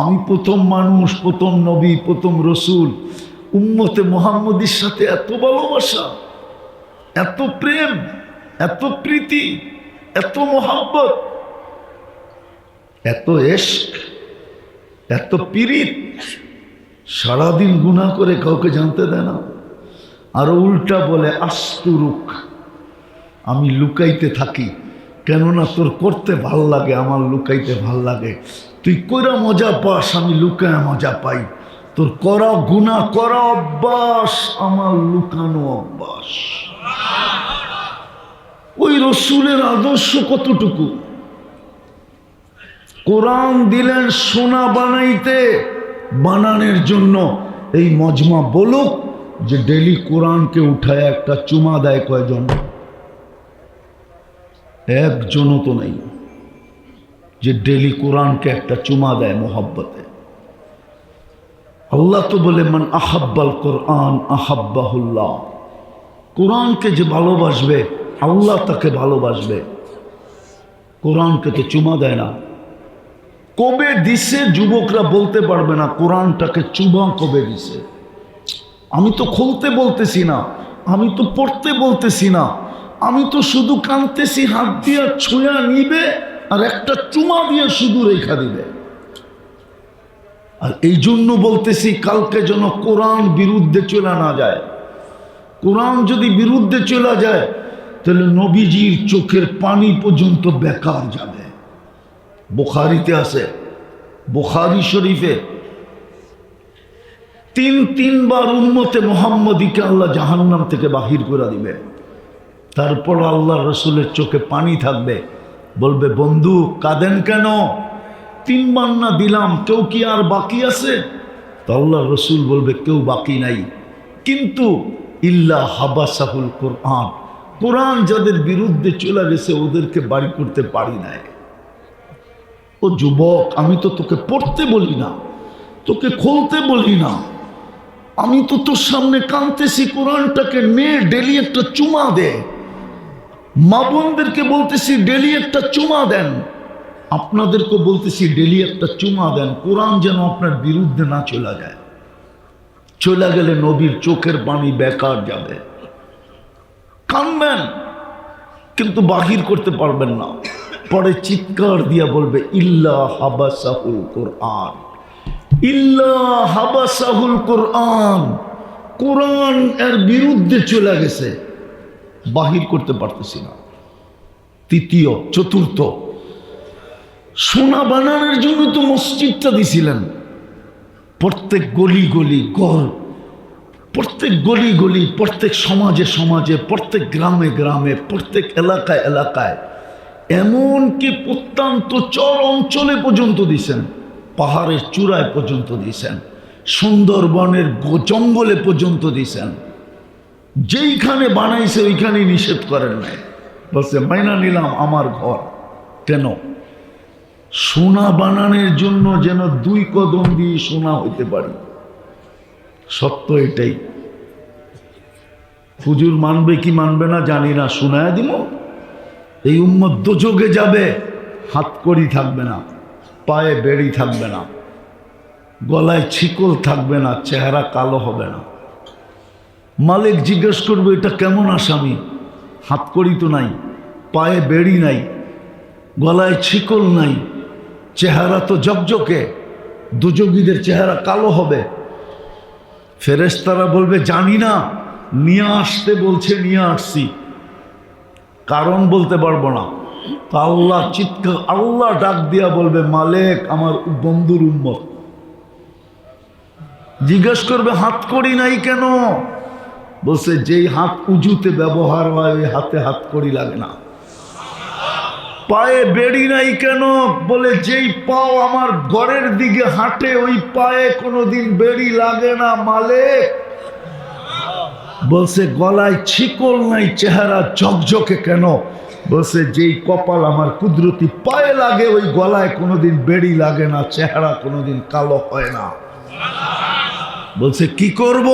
আমি প্রথম মানুষ, প্রথম নবী, প্রথম রসুল, উম্মতে মুহাম্মদীর সাথে এত ভালোবাসা, এত প্রেম, এত প্রীতি, এত মোহাব্বত, এত ইশক, এত পীড়িত, সারাদিন গুনাহ করে কাউকে জানতে দেয় না। আর উল্টা বলে আস্তুরুক, আমি লুকাইতে থাকি, কেননা তোর করতে ভাল লাগে, আমার লুকাইতে ভাল লাগে। তুই কইরা মজা পাস, আমি লুকায় মজা পাই। তোর করা গুনাহ করা অভ্যাস, আমার লুকানো অভ্যাস। ওই রসুলের আদর্শ কতটুকু? কোরআন দিলেন সোনা বানাইতে, বানানোর জন্য এই মজমা বলুক যে ডেলি কোরআনকে উঠায় একটা চুমা দেয় কয়জন? একজনও তো নেই যে ডেলি কোরআনকে একটা চুমা দেয় মোহাব্বতে। আল্লাহ তো বলে মান আহাব্বাল কোরআন আহাব্বাহুল্লাহ, কোরআনকে যে ভালোবাসবে আল্লাহ তাকে ভালোবাসবে। কোরআনকে তো চুমা দেয় না। কবে দিছে যুবকরা বলতে পারবে না, কোরআনটাকে চুমা কবে দিছে। আমি তো খুলতে বলতেছি না, আমি তো পড়তে বলতেছি না, আমি তো শুধু কাঁদতেছি, হাত দিয়ে ছুঁয়া নিবে আর একটা চুমা দিয়ে শুধু রেখা দিবে। আর এই জন্য বলতেছি কালকে যেন কোরআন বিরুদ্ধে চলে না যায়। কোরআন যদি বিরুদ্ধে চলে যায় তাহলে নবীজির চোখের পানি পর্যন্ত বেকার যাবে। বুখারীতে আছে, বুখারী শরীফে তিনবার উম্মতে মুহাম্মদীকে আল্লাহ জাহান্নাম থেকে বাহির করে দিবে। তারপর আল্লাহ রসুলের চোখে পানি থাকবে, বলবে বন্ধু কাঁদেন কেন? 3 বার না দিলাম, কেউ কি আর বাকি আছে? তো আল্লাহ রসুল বলবে কেউ বাকি নাই, কিন্তু ইল্লা হাবাসাহুল কোরআন, কোরআন যাদের বিরুদ্ধে চলে গেছে ওদেরকে বাড়ি করতে পারি নাই। ও যুবক, আমি তো তোকে পড়তে বলি না, তোকে খুলতে বলি না, আমি তো তোর সামনে কাঁদতেছি, কোরআনটাকে নে ডেলি একটা চুমা দে। মা বোনদেরকে বলতেছি ডেলি একটা চুমা দেন, আপনাদেরকে বলতেছি ডেলি একটা চুমা দেন, কোরআন যেন আপনার বিরুদ্ধে না চলে যায়। চলে গেলে নবীর চোখের পানি বেকার যাবে। কাঁদবেন কিন্তু বাহির করতে পারবেন না, পরে চিৎকার দিয়া বলবে ইল্লা হাবাসাহুল কোরআন, ইল্লা হাবাসাহুল কোরআন, কোরআন এর বিরুদ্ধে চলে গেছে, বাহির করতে পারতেছি না। তৃতীয়, চতুর্থ, সোনা বানানোর জন্য তো মসজিদটা দিছিলেন। প্রত্যেক গলি গলি ঘর, প্রত্যেক গলি গলি, প্রত্যেক সমাজে সমাজে, প্রত্যেক গ্রামে গ্রামে, প্রত্যেক এলাকায় এলাকায়, এমনকি প্রত্যন্ত চর অঞ্চলে পর্যন্ত দিছেন, পাহাড়ের চূড়ায় পর্যন্ত দিছেন, সুন্দরবনের জঙ্গলে পর্যন্ত দিছেন। যেইখানে বানাইছে ওইখানে নিষেধ করেন নাই, বলছে মাইনা নিলাম আমার ঘর। কেন? সোনা বানানোর জন্য যেন 2 কদম দিয়ে সোনা হইতে পারি। সত্য এটাই। হুজুর মানবে কি মানবে না জানি না, শোনায় দিব। এই উম্মত দোজখে যাবে, হাতকড়ি থাকবে না, পায়ে বেড়ি থাকবে না, গলায় ছিকল থাকবে না, চেহারা কালো হবে না। মালিক জিজ্ঞেস করবে এটা কেমন আসামি? হাতকড়ি তো নাই, পায়ে বেড়ি নাই, গলায় ছিকল নাই, চেহারা তো জকজকে, দুযোগীদের চেহারা কালো হবে। ফেরেশতারা বলবে জানি না, নিয়ে আসতে বলছে নিয়ে আসছি, কারণ বলতে পারবো না। তা আল্লাহ চিৎকার, আল্লাহ ডাক দিয়া বলবে মালিক আমার বন্ধুর উম্মত। জিজ্ঞেস করবে হাতকড়ি নাই কেন? বলছে যেই হাত উজুতে ব্যবহার হয় ওই হাতে হাতকড়ি লাগে না। পায়ে বেড়ি নাই কেন? বলে যেই পাও আমার ঘরের দিকে হাঁটে ওই পায়ে কোনোদিন বেড়ি লাগে না মালিক। বলছে গলায় ছিকল নাই, চেহারা ঝকঝকে কেন? বলছে যেই কপাল আমার কুদরতি পায়ে লাগে ওই গলায় কোনোদিন বেড়ি লাগে না, চেহারা কোনোদিন কালো হয় না। বলছে কি করব?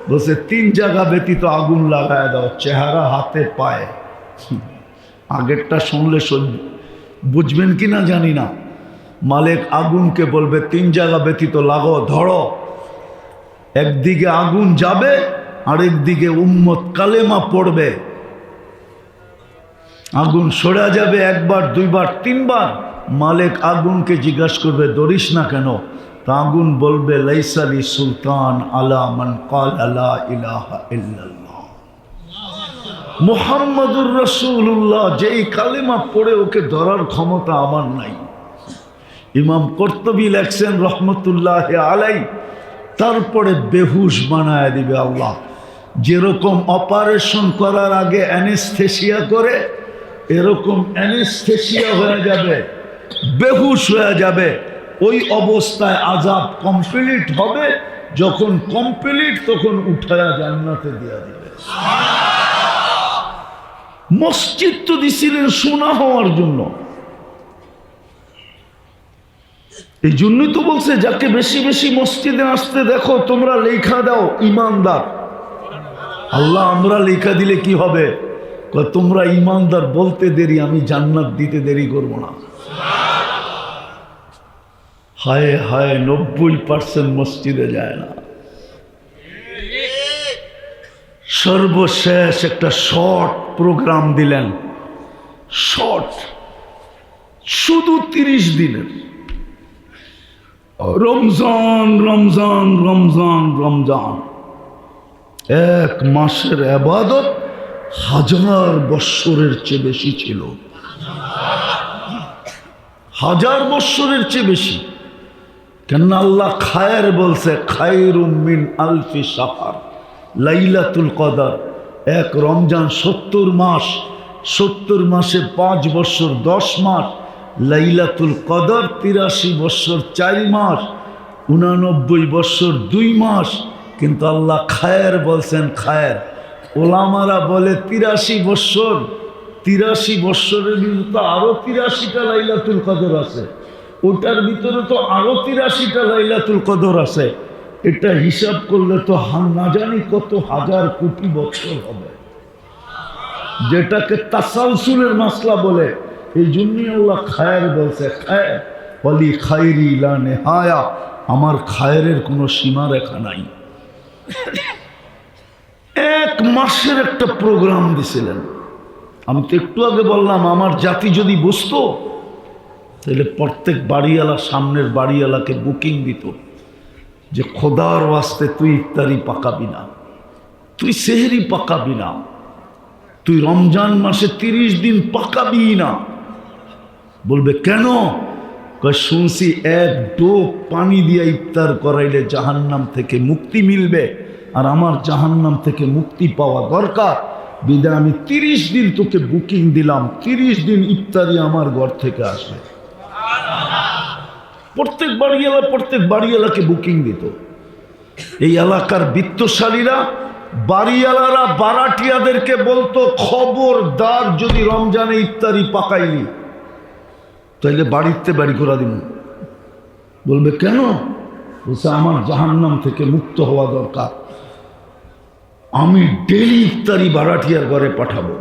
বলছে 3 জায়গা ব্যতীত আগুন লাগায় দাও, চেহারা, হাতে, পায়ে। আগেরটা শুনলে বুঝবেন কি না জানি না। মালিক আগুনকে বলবে 3 জায়গা ব্যতীত লাগাও, ধরো। একদিকে আগুন যাবে, আরেকদিকে উম্মত কালেমা পড়বে। আগুন সরে যাবে 1 বার 2 বার 3 বার। মালিক আগুনকে জিজ্ঞাসা করবে ধরিস না কেন? তা আগুন বলবে লাইসালি সুলতান আলা মান ক্বালা লা ইলাহা ইল্লাল্লাহ মুহাম্মাদুর রাসূলুল্লাহ, যেই কালেমা পড়ে ওকে ধরার ক্ষমতা আমার নাই। ইমাম কর্তুবী লেখছেন রহমতুল্লাহ আলাই, তারপরে বেহুশ বানায় দিবে আল্লাহ। যেরকম অপারেশন করার আগে অ্যানেস্থেসিয়া করে, এরকম অ্যানেস্থেসিয়া হয়ে যাবে, বেহুশ হয়ে যাবে। ওই অবস্থায় আযাব কমপ্লিট হবে। যখন কমপ্লিট তখন উঠায়া জান্নাতে দিয়া দিবে। মসজিদ তো দিছিলেন সোনা হওয়ার জন্য। এই জন্যই তো বলছে যাকে বেশি বেশি মসজিদে আসতে দেখো তোমরা লেখা দাও ইমানদার। আল্লাহ আমরা লেখা দিলে কি হবে? তোমরা ইমানদার বলতে দেরি, আমি জান্নাত দিতে দেরি করব না। হায় হায় 90% মসজিদে যায় না। সর্বশেষ একটা শর্ট প্রোগ্রাম দিলেন, শর্ট, শুধু 30 দিনের। রমজান রমজান রমজান রমজান, 1 মাসের ইবাদত 1000 বৎসরের চেয়ে বেশি ছিল। 1000 বৎসরের চেয়ে বেশি। কেন আল্লাহ খায়ের বলছে, খায়রুম মিন আলফি শাহর, লাইলাতুল কদর। 1 রমজান 70 মাস, 70 মাসে 5 বৎসর 10 মাস, লাইলাতুল কদর 83 বৎসর 4 মাস, 89 বৎসর 2 মাস। কিন্তু আল্লাহ খায়ের বলছেন খায়ের। ওলামারা বলে 83 বৎসর, 83 বৎসরের ভিতরে তো আরো 83টা লাইলাতুল কদর আছে, ওটার ভিতরে তো আরো 83টা লাইলাতুল কদর আছে। এটা হিসাব করলে তো না জানি কত হাজার কোটি বছর হবে, যেটাকে তাসালসুলের মাসলা বলে। এই জন্যই আল্লাহ খায়ের বলছে, খায়ের বলি খায়রি লা নেহায়া, আমার খায়ের কোনো সীমা রেখা নাই। এক মাসের একটা প্রোগ্রাম দিছিলেন। আমি তো একটু আগে বললাম আমার জাতি যদি বুঝতো তাহলে প্রত্যেক বাড়িওয়ালা সামনের বাড়িওয়ালাকে বুকিং দিত যে খোদার ওয়াস্তে তুই ইফতারি পাকাবি না, তুই সেহরি পাকাবি না, তুই রমজান মাসে 30 দিন পাকাবি না। বলবে কেন? শুনছি এক ডোক পানি দিয়ে ইফতার করাইলে জাহান্নাম থেকে মুক্তি মিলবে, আর আমার জাহান্নাম থেকে মুক্তি পাওয়া দরকার, বিদায় আমি 30 দিন তোকে বুকিং দিলাম, 30 দিন ইফতারি আমার ঘর থেকে আসবে। প্রত্যেক বাড়িওয়ালাকে বুকিং দিত। এই এলাকার বিত্তশালীরা বাড়িওয়ালারা বারাটিয়াদেরকে বলতো, খবরদার যদি রমজানে ইফতারি পাকাইলি তাইলে বাড়িতে বাড়ি করে দিব। বলবে কেন? বলছে আমার জাহান্নাম থেকে মুক্ত হওয়া দরকার, আমি ডেলি ইফতারি বারাটিয়ার ঘরে পাঠাবো।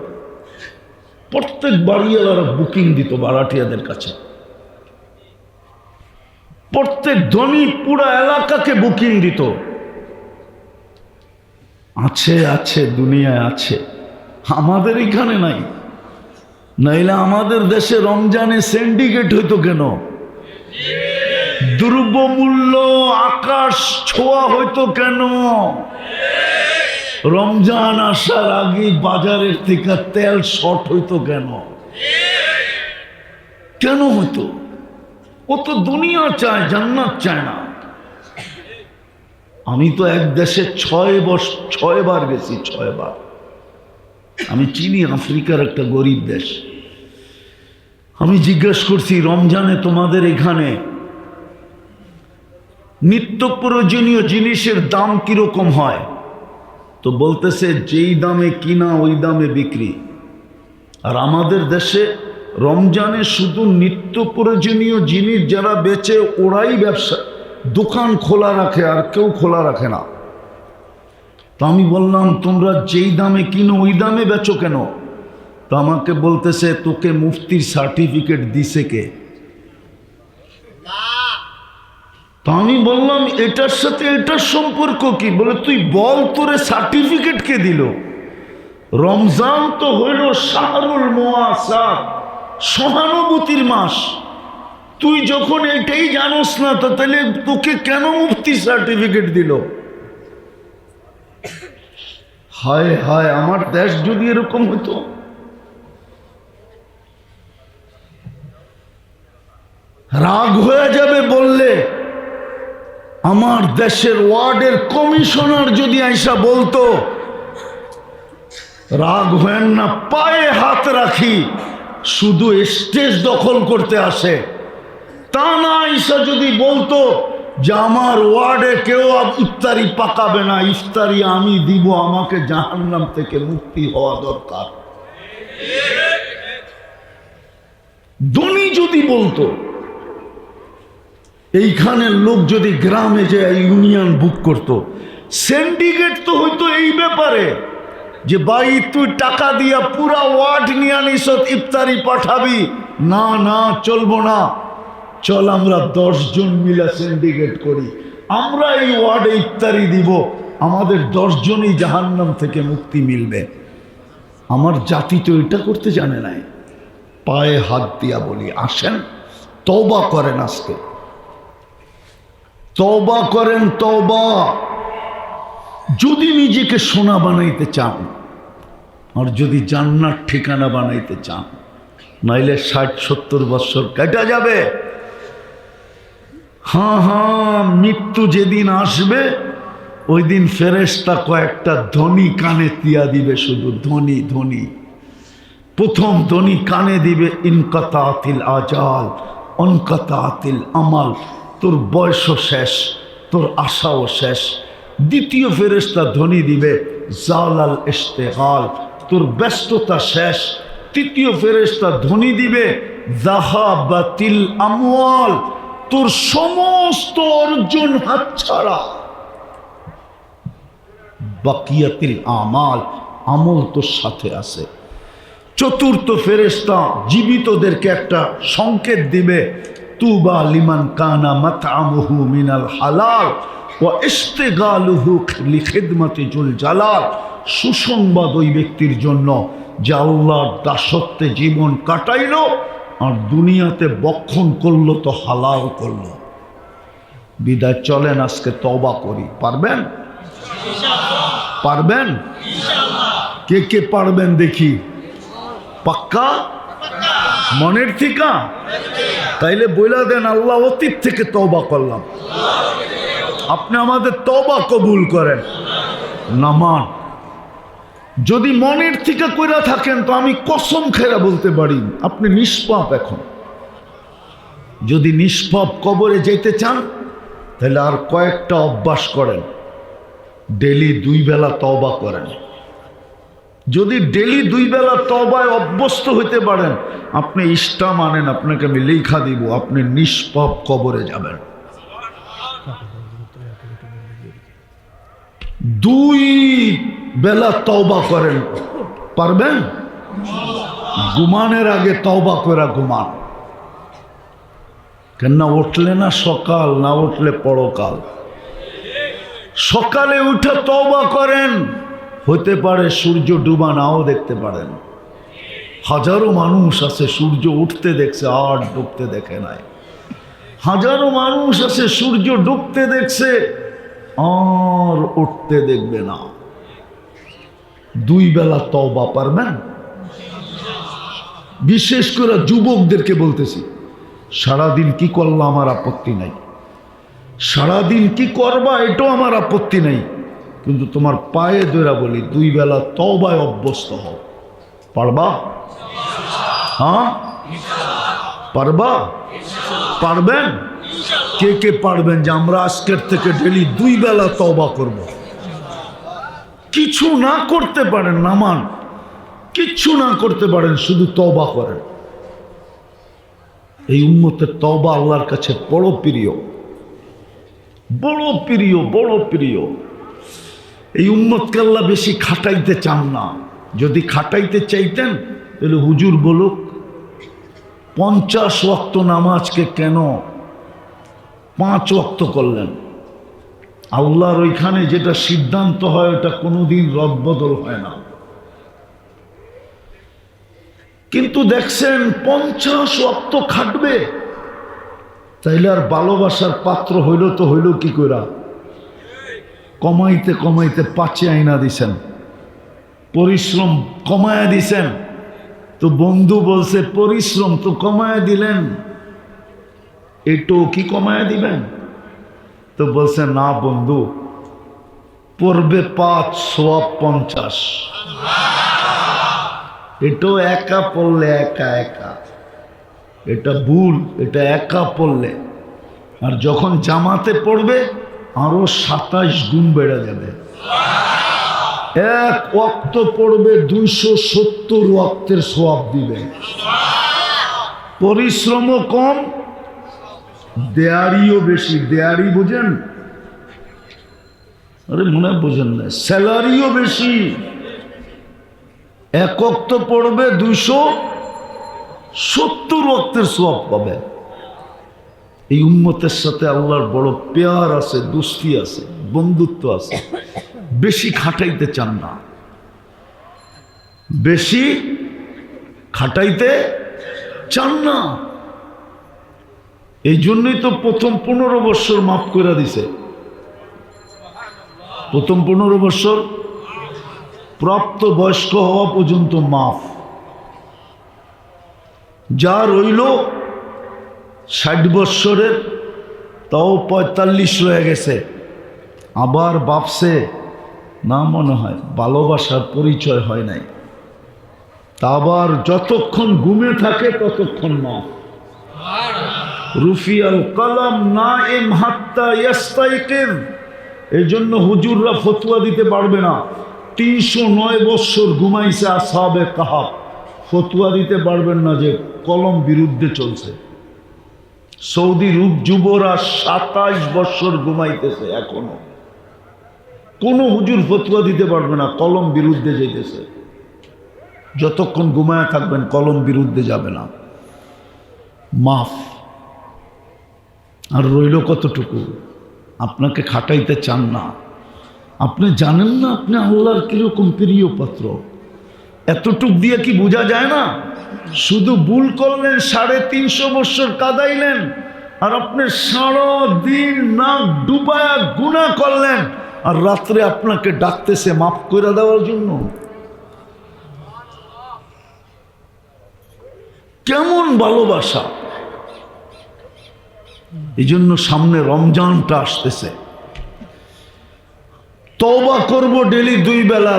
প্রত্যেক বাড়িওয়ালারা বুকিং দিত বারাটিয়াদের কাছে, প্রত্যেক ধনী পুরা এলাকাকে বুকিং দিত। আছে আছে দুনিয়ায় আছে, আমাদের এখানে নাই। নাইলে আমাদের দেশে রমজানে সিন্ডিকেট হইতো কেন? দ্রব্যমূল্য আকাশ ছোঁয়া হইতো কেন? রমজান আসার আগে বাজারের থেকে তেল শর্ট হইতো কেন? কেন হইতো? ও তো দুনিয়া চায়, জান্নাত চায় না। আমি তো এক দেশে 6 বার গেছি, 6 বার। আমি চিনি আফ্রিকার একটা গরিব দেশ। আমি জিজ্ঞেস করছি রমজানে তোমাদের এখানে নিত্য প্রয়োজনীয় জিনিসের দাম কিরকম হয়? তো বলতেছে যেই দামে কিনা ওই দামে বিক্রি। আর আমাদের দেশে রমজানে শুধু নিত্য প্রয়োজনীয় জিনিস যারা বেচে ওরাই ব্যবসা দোকান খোলা রাখে, আর কেউ খোলা রাখে না। তো আমি বললাম তোমরা যেই দামে কিনো ওই দামে বেচো কেন? তো আমাকে বলতেছে তোকে মুফতির সার্টিফিকেট দিছে কে? তো আমি বললাম এটার সাথে এটার সম্পর্ক কি? বলে তুই বল তোরে সার্টিফিকেট কে দিল? রমজান তো হইল শাহরুল মুআসাত, সহানুভূতির মাস। তুই যখন এটাই জানোস না তো তাহলে তোকে কেন মুফতি সার্টিফিকেট দিল? হায় হায়, আমার দেশ যদি এরকম হতো। রাগ হয়ে যাবে বললে। আমার দেশের ওয়ার্ডের কমিশনার যদি আইসা বলতো, রাগ হয়েন না, পায়ে হাত রাখি, শুধু স্টেজ দখল করতে আসে, তা না আইসা যদি বলতো যে আমার ওয়ার্ডে কেউ ইফতারি পাকাবে না, ইফতারি আমি দিব, আমাকে জাহান্নাম থেকে মুক্তি হওয়া দরকার। ধনী যদি বলতো, এইখানের লোক যদি গ্রামে যে ইউনিয়ন বুক করত, সিন্ডিকেট তো হইতো এই ব্যাপারে যে ভাই তুই টাকা দিয়া পুরা ওয়ার্ড নিয়ে আনিস, ইফতারি পাঠাবি না, না চলবো না, চল আমরা 10 জন মিলে সিন্ডিকেট করি, আমরা এই ওয়ার্ডে ইফতারি দিব, আমাদের 10 জনই জাহান্নাম থেকে মুক্তি মিলবে। আমার জাতি তো এটা করতে জানে নাই। পায়ে হাত দিয়া বলি আসেন তওবা করেন, আজকে তওবা করেন, তওবা। যদি নিজেকে সোনা বানাইতে চান আর যদি জান্নাত ঠিকানা বানাইতে চান, নাইলে 60-70 বছর কেটে যাবে। হ্যাঁ, মৃত্যু যেদিন আসবে ওই দিন ফেরেশতা কয়েকটা ধনী কানে দিয়া দিবে, শুধু ধনী ধনী। প্রথম ধনী কানে দিবে ইনকাতাতিল আজাল অনকাতাতিল আমাল, তোর বয়সও শেষ, তোর আশাও শেষ। দ্বিতীয় ফেরেশতা ধনী দিবে জালাল ইশতেগাল, তোর ব্যস্ততা শেষ। তৃতীয় ফেরেশতা ধনী দিবে যাহাবাতিল আমওয়াল, তোর সমস্ত অর্জন হাতছাড়া। বাকিয়াতিল আমাল, আমল তোর সাথে আছে। চতুর্থ ফেরেশতা জীবিতদেরকে একটা সংকেত দিবে, তুবা লিমান কানা মাতআমুহু মিনাল হালাল ওয়া ইশতিগালুহু লিখিদমাতি জুল জালাল। সুসংবাদ ওই ব্যক্তির জন্য যে আল্লাহর দাসত্বে জীবন কাটাইল আর দুনিয়াতে বক্ষণ করলো তো হালাল করলো। বিদায় চলেন আজকে তওবা করি। পারবেন? পারবেন? কে কে পারবেন দেখি? পাক্কা? মনের থেকে? তাইলে বইলা দেন, আল্লাহ অতীত থেকে তওবা করলাম, আপনি আমাদের তওবা কবুল করেন। নামান যদি মনের থেকে কইরা থাকেন তো আমি কসম খেলা বলতে পারি আপনি নিষ্পাপ। এখন যদি নিষ্পাপ কবরে যেতে চান তাহলে আর কয়েকটা অভ্যাস করেন, ডেলি 2 বেলা তওবা করেন। যদি ডেলি 2 বেলা তওবায় অভ্যস্ত হইতে পারেন, আপনি ইষ্টা মানেন, আপনাকে আমি লেখা দিব, আপনি নিষ্পাপ কবরে যাবেন। 2 বেলা তওবা করেন। পারবেন? ঘুমানের আগে তওবা করে ঘুমান। কেন না উঠলে না সকাল, না উঠলে পরকাল। সকালে উঠে তওবা করেন, হতে পারে সূর্য ডুবা নাও দেখতে পারেন। হাজারো মানুষ আছে সূর্য উঠতে দেখছে আর ডুবতে দেখে নাই। হাজারো মানুষ আছে সূর্য ডুবতে দেখছে আর উঠতে দেখবে না। 2 বেলা তওবা পারবেন? বিশেষ করে যুবকদেরকে বলতেছি, সারাদিন কি করলাম আমার আপত্তি নাই, সারাদিন কি করবা এটাও আমার আপত্তি নাই, কিন্তু তোমার পায়ে ধরে বলি 2 বেলা তওবায় অভ্যস্ত হও। পারবা? হ্যাঁ পারবা? পারবেন? কে কে পারবেন যে আমরা আজকের থেকে ডেলি 2 বেলা তওবা করব? কিছু না করতে পারেন, নামান, কিচ্ছু না করতে পারেন, শুধু তওবা করেন। এই উম্মতের তওবা আল্লাহর কাছে বড় প্রিয়, বড় প্রিয়, বড় প্রিয়। এই উম্মতকে আল্লাহ বেশি খাটাইতে চান না। যদি খাটাইতে চাইতেন তাহলে হুজুর বলুক 50 ওয়াক্ত নামাজকে কেন 5 ওয়াক্ত করলেন। আল্লাহর ওইখানে যেটা সিদ্ধান্ত হয় ওটা কোনোদিন রদবদল হয় না। কিন্তু দেখছেন 50 ওয়াক্ত খাটবে, তাইলে আর ভালোবাসার পাত্র হইল তো হইল কি কইরা? কমাইতে কমাইতে 5 আইনা দিছেন, পরিশ্রম কমায়া দিছেন। তো বন্ধু বলছে পরিশ্রম তো কমায়া দিলেন, এটাও কি কমায়া দিবেন? তো বলছে না বন্ধু, পড়বে 5 সওয়াব 50। এটাও একা পড়লে একা একা, এটা ভুল। এটা একা পড়লে, আর যখন জামাতে পড়বে আরো 27 গুণ বেড়ে যাবে। 1 ওয়াক্ত পড়বে 270 ওয়াক্তের সওয়াব দিবে। পরিশ্রমও কম, দেয়ারিও বেশি। দেয়ারি বুঝেন? আরে মনে বোঝেন না, স্যালারিও বেশি। 1 ওয়াক্ত পড়বে 270 ওয়াক্তের সওয়াব পাবে। এই উম্মতের সাথে আল্লাহর বড় প্যার আছে, দোস্তি আছে, বন্ধুত্ব আছে। বেশি খাটাইতে চান না, বেশি খাটাইতে চান না। এই জন্যই তো প্রথম 15 বছর মাফ করে দিছে। প্রথম 15 বছর প্রাপ্ত বয়স্ক হওয়া পর্যন্ত মাফ। যা রইল 60 বৎসরের, তাও 45 রয়ে গেছে। আবার ভাবছে না, মনে হয় ভালোবাসার পরিচয় হয় নাই। তা আবার যতক্ষণ ঘুমে থাকে ততক্ষণ মাফ। রুফিয়াল কলম নাইম হাত্তা ইয়াস্তাইকির। এই জন্য হুজুররা ফতোয়া দিতে পারবে না। 309 বৎসর ঘুমাইছে আসহাবে কাহাফ, ফতোয়া দিতে পারবেন না যে কলম বিরুদ্ধে চলছে। সৌদি রূপ যুবরা 27 বৎসর ঘুমাইতেছে এখনো। কোনো হুজুর ফতোয়া দিতে পারবে না, কলম বিরুদ্ধে যেতেছে। যতক্ষণ ঘুমায় থাকবেন কলম বিরুদ্ধে যাবে না। মাফ। আর রইল কতটুকু? আপনাকে খাটাইতে চান না। আপনি জানেন না আপনি আল্লাহর কিরকম প্রিয় পাত্র। এতটুক দিয়ে কি বোঝা যায় না? শুধু ভুল করলেন, 350 বছর কাদাইলেন, আর আপনি সারাদিন নাক ডুবায়া গুনাহ করলেন, আর রাত্রে আপনাকে ডাকতেছে মাফ করে দেওয়ার জন্য। কেমন ভালোবাসা! এই জন্য সামনে রমজানটা আসতেছে, তওবা করব ডেলি 2 বেলা।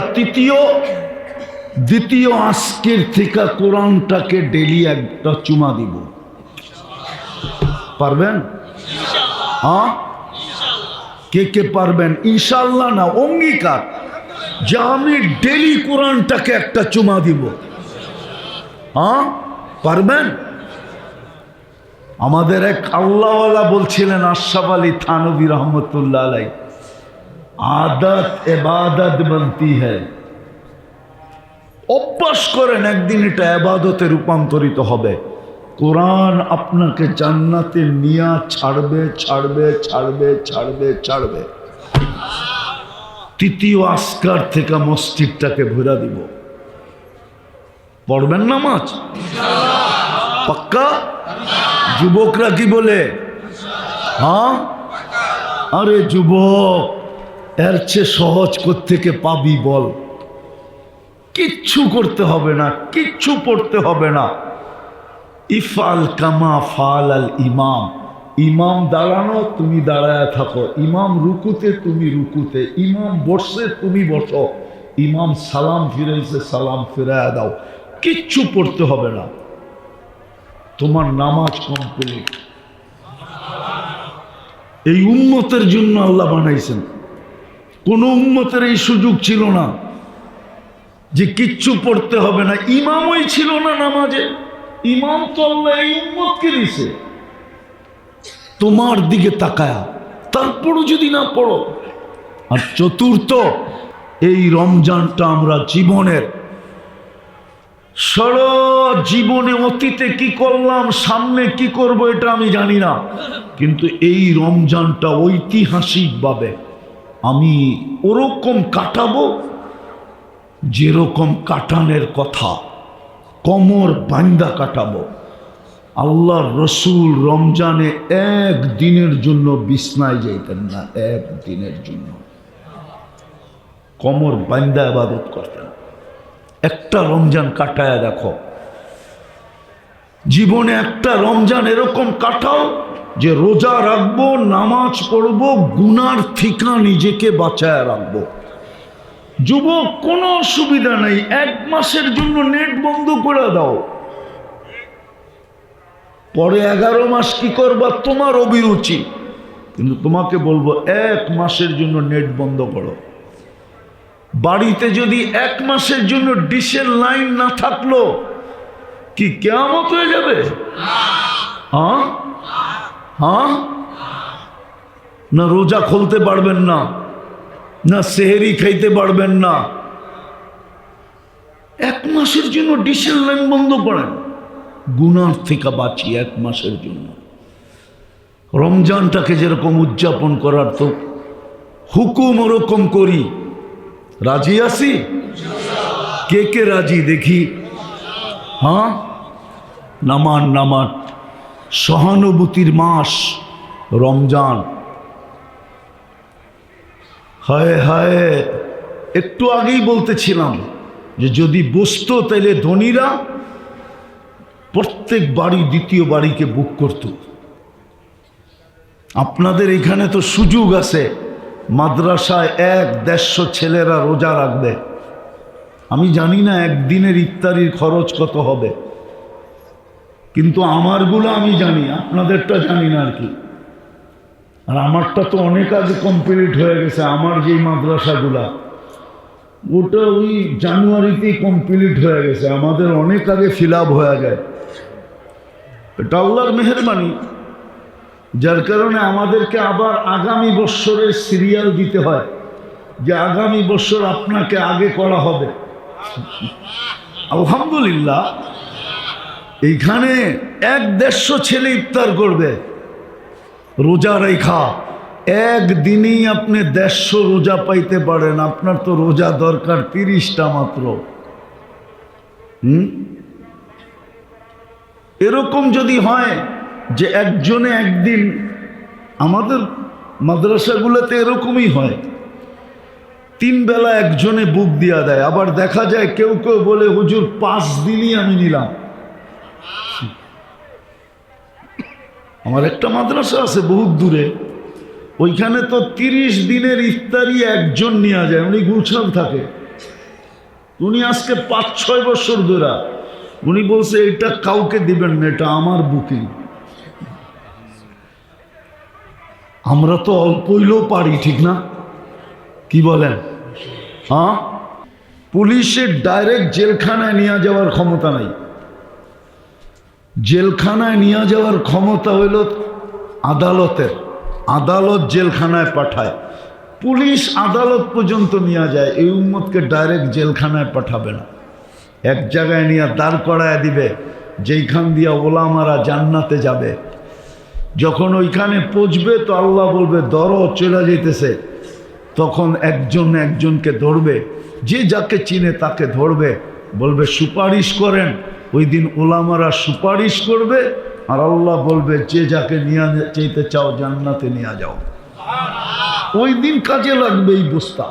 দ্বিতীয় আজকের থেকে কোরআনটাকে ডেলি একটা চুমা দিব। পারবেন? হ্যাঁ, কে কে পারবেন? ইনশাআল্লাহ না, অঙ্গীকার যে আমি ডেলি কোরআনটাকে একটা চুমা দিব। হ্যাঁ, পারবেন? আমাদের এক আল্লাহওয়ালা বলছিলেন, আশরাফ আলী থানভী রহমতুল্লাহ আলাইহি, আদত ইবাদত বনতি হ্যায়। অভ্যাস করেন, একদিন এটা ইবাদতে রূপান্তরিত হবে। কোরআন আপনাকে জান্নাতে নিয়ে ছাড়বে ছাড়বে ছাড়বে ছাড়বে ছাড়বে। তৃতীয় আসকার থেকে মসজিদটাকে ভরা দিব। পড়বেন নামাজ পাক্কা? যুবকরা কি বলে? হ্যাঁ, আরে যুবক, এর চেয়ে সহজ কোত্থেকে পাবি বল? কিচ্ছু করতে হবে না, কিচ্ছু পড়তে হবে না। ইফআল কামা ফাআল ইমাম। ইমাম দাঁড়ানো, তুমি দাঁড়ায় থাকো। ইমাম রুকুতে, তুমি রুকুতে। ইমাম বসে, তুমি বসো। ইমাম সালাম ফিরাইছে, সালাম ফিরাইয়া দাও। কিচ্ছু পড়তে হবে না, তোমার নামাজ কমপ্লিট। এই উম্মতের জন্য আল্লাহ বানাইছেন। কোন উম্মতের এই সুযোগ ছিল না যে কিচ্ছু পড়তে হবে না। ইমামই ছিল না নামাজে। ইমাম তো আল্লাহ এই উম্মতকে দিছে তোমার দিকে তাকায়া, তারপরও যদি না পড়ো। আর চতুর্থ, এই রমজানটা আমরা জীবনের সারা জীবনে, অতীতে কি করলাম, সামনে কি করব এটা আমি জানি না, কিন্তু এই রমজানটা ঐতিহাসিকভাবে আমি ওরকম কাটাবো যেরকম কাটানের কথা, কোমর বাঁধা কাটাবো। আল্লাহর রসুল রমজানে একদিনের জন্য বিছনায় যাইতেন না, একদিনের জন্য কোমর বাঁধা ইবাদত করতেন। একটা রমজান কাটায় দেখো, জীবনে একটা রমজান এরকম কাটাও যে রোজা রাখবো, নামাজ পড়বো, গুনার থেকে নিজেকে বাঁচায় রাখবো। যুবক, কোনো অসুবিধা নেই, 1 মাসের জন্য নেট বন্ধ করে দাও। পরে 11 মাস কি করবা তোমার অভিরুচি, কিন্তু তোমাকে বলবো 1 মাসের জন্য নেট বন্ধ করো। বাড়িতে যদি 1 মাসের জন্য ডিশের লাইন না থাকলো কি কিয়ামত হয়ে যাবে? হ্যাঁ হ্যাঁ, না রোজা খুলতে পারবেন না, না সেহরি খাইতে পারবেন না। 1 মাসের জন্য ডিশের লাইন বন্ধ করেন, গুনার থেকে বাঁচি 1 মাসের জন্য। রমজানটাকে যেরকম উদযাপন করার তো হুকুম ওরকম করি। রাজি আছি? কে কে রাজি দেখি? হ্যাঁ, নামান নামান। সহানুভূতির মাস রমজান। হায় হায়, একটু আগেই বলতেছিলাম যে যদি বসতো তাহলে ধনীরা প্রত্যেক বাড়ি দ্বিতীয় বাড়িকে বুক করত। আপনাদের এখানে তো সুযোগ আছে, মাদ্রাসায় 100-150 ছেলেরা রোজা রাখবে। আমি জানি না একদিনের ইফতারির খরচ কত হবে, কিন্তু আমারগুলো আমি জানি, আপনাদেরটা জানি না আর কি। আর আমারটা তো অনেক আগে কমপ্লিট হয়ে গেছে। আমার যেই মাদ্রাসাগুলা, ওটা ওই জানুয়ারিতেই কমপ্লিট হয়ে গেছে। আমাদের অনেক আগে ফিল আপ হয়ে যায়। এটা আল্লাহর মেহেরবানি, যার কারণে আমাদেরকে আবার আগামী বৎসরের সিরিয়াল দিতে হয়। যে আগামী বছর আপনাকে আগে করা হবে। আলহামদুলিল্লাহ, এইখানে 150 ছেলে ইফতার করবে রোজা রেখা। একদিনই আপনি 150 রোজা পাইতে পারেন, আপনার তো রোজা দরকার 30টা মাত্র। এরকম যদি হয় যে একজনে একদিন, আমাদের মাদ্রাসাগুলোতে এরকমই হয়, 3 বেলা একজনে বুক দিয়া দেয়। আবার দেখা যায় কেউ কেউ বলে হুজুর 5 দিনই আমি নিলাম। আমার একটা মাদ্রাসা আছে বহুত দূরে, ওইখানে তো 30 দিনের ইফতারি একজন নেওয়া যায়, উনি গুছাল থাকে। উনি আজকে 5-6 বছর ধরে উনি বলছে এটা কাউকে দিবেন না, এটা আমার বুকিং। আমরা তো অল্প হইলেও পারি, ঠিক না? কি বলেন? হ্যাঁ, পুলিশের ডাইরেক্ট জেলখানায় নিয়ে যাওয়ার ক্ষমতা নাই। জেলখানায় নিয়ে যাওয়ার ক্ষমতা হইল আদালতের। আদালত জেলখানায় পাঠায়, পুলিশ আদালত পর্যন্ত নিয়ে যায়। এই উম্মতকে ডাইরেক্ট জেলখানায় পাঠাবে না, এক জায়গায় নিয়ে দাঁড় করায় দিবে, যেইখান দিয়া ওলামারা জান্নাতে যাবে। যখন ওইখানে পৌঁছবে তো আল্লাহ বলবে ধরো, চলে যেতেছে। তখন একজন একজনকে ধরবে, যে যাকে চিনে তাকে ধরবে, বলবে সুপারিশ করেন। ওই দিন ওলামারা সুপারিশ করবে, আর আল্লাহ বলবে যে যাকে নিয়ে চাইতে চাও জান্নাতে নিয়ে যাও। ওই দিন কাজে লাগবে এই বস্তা।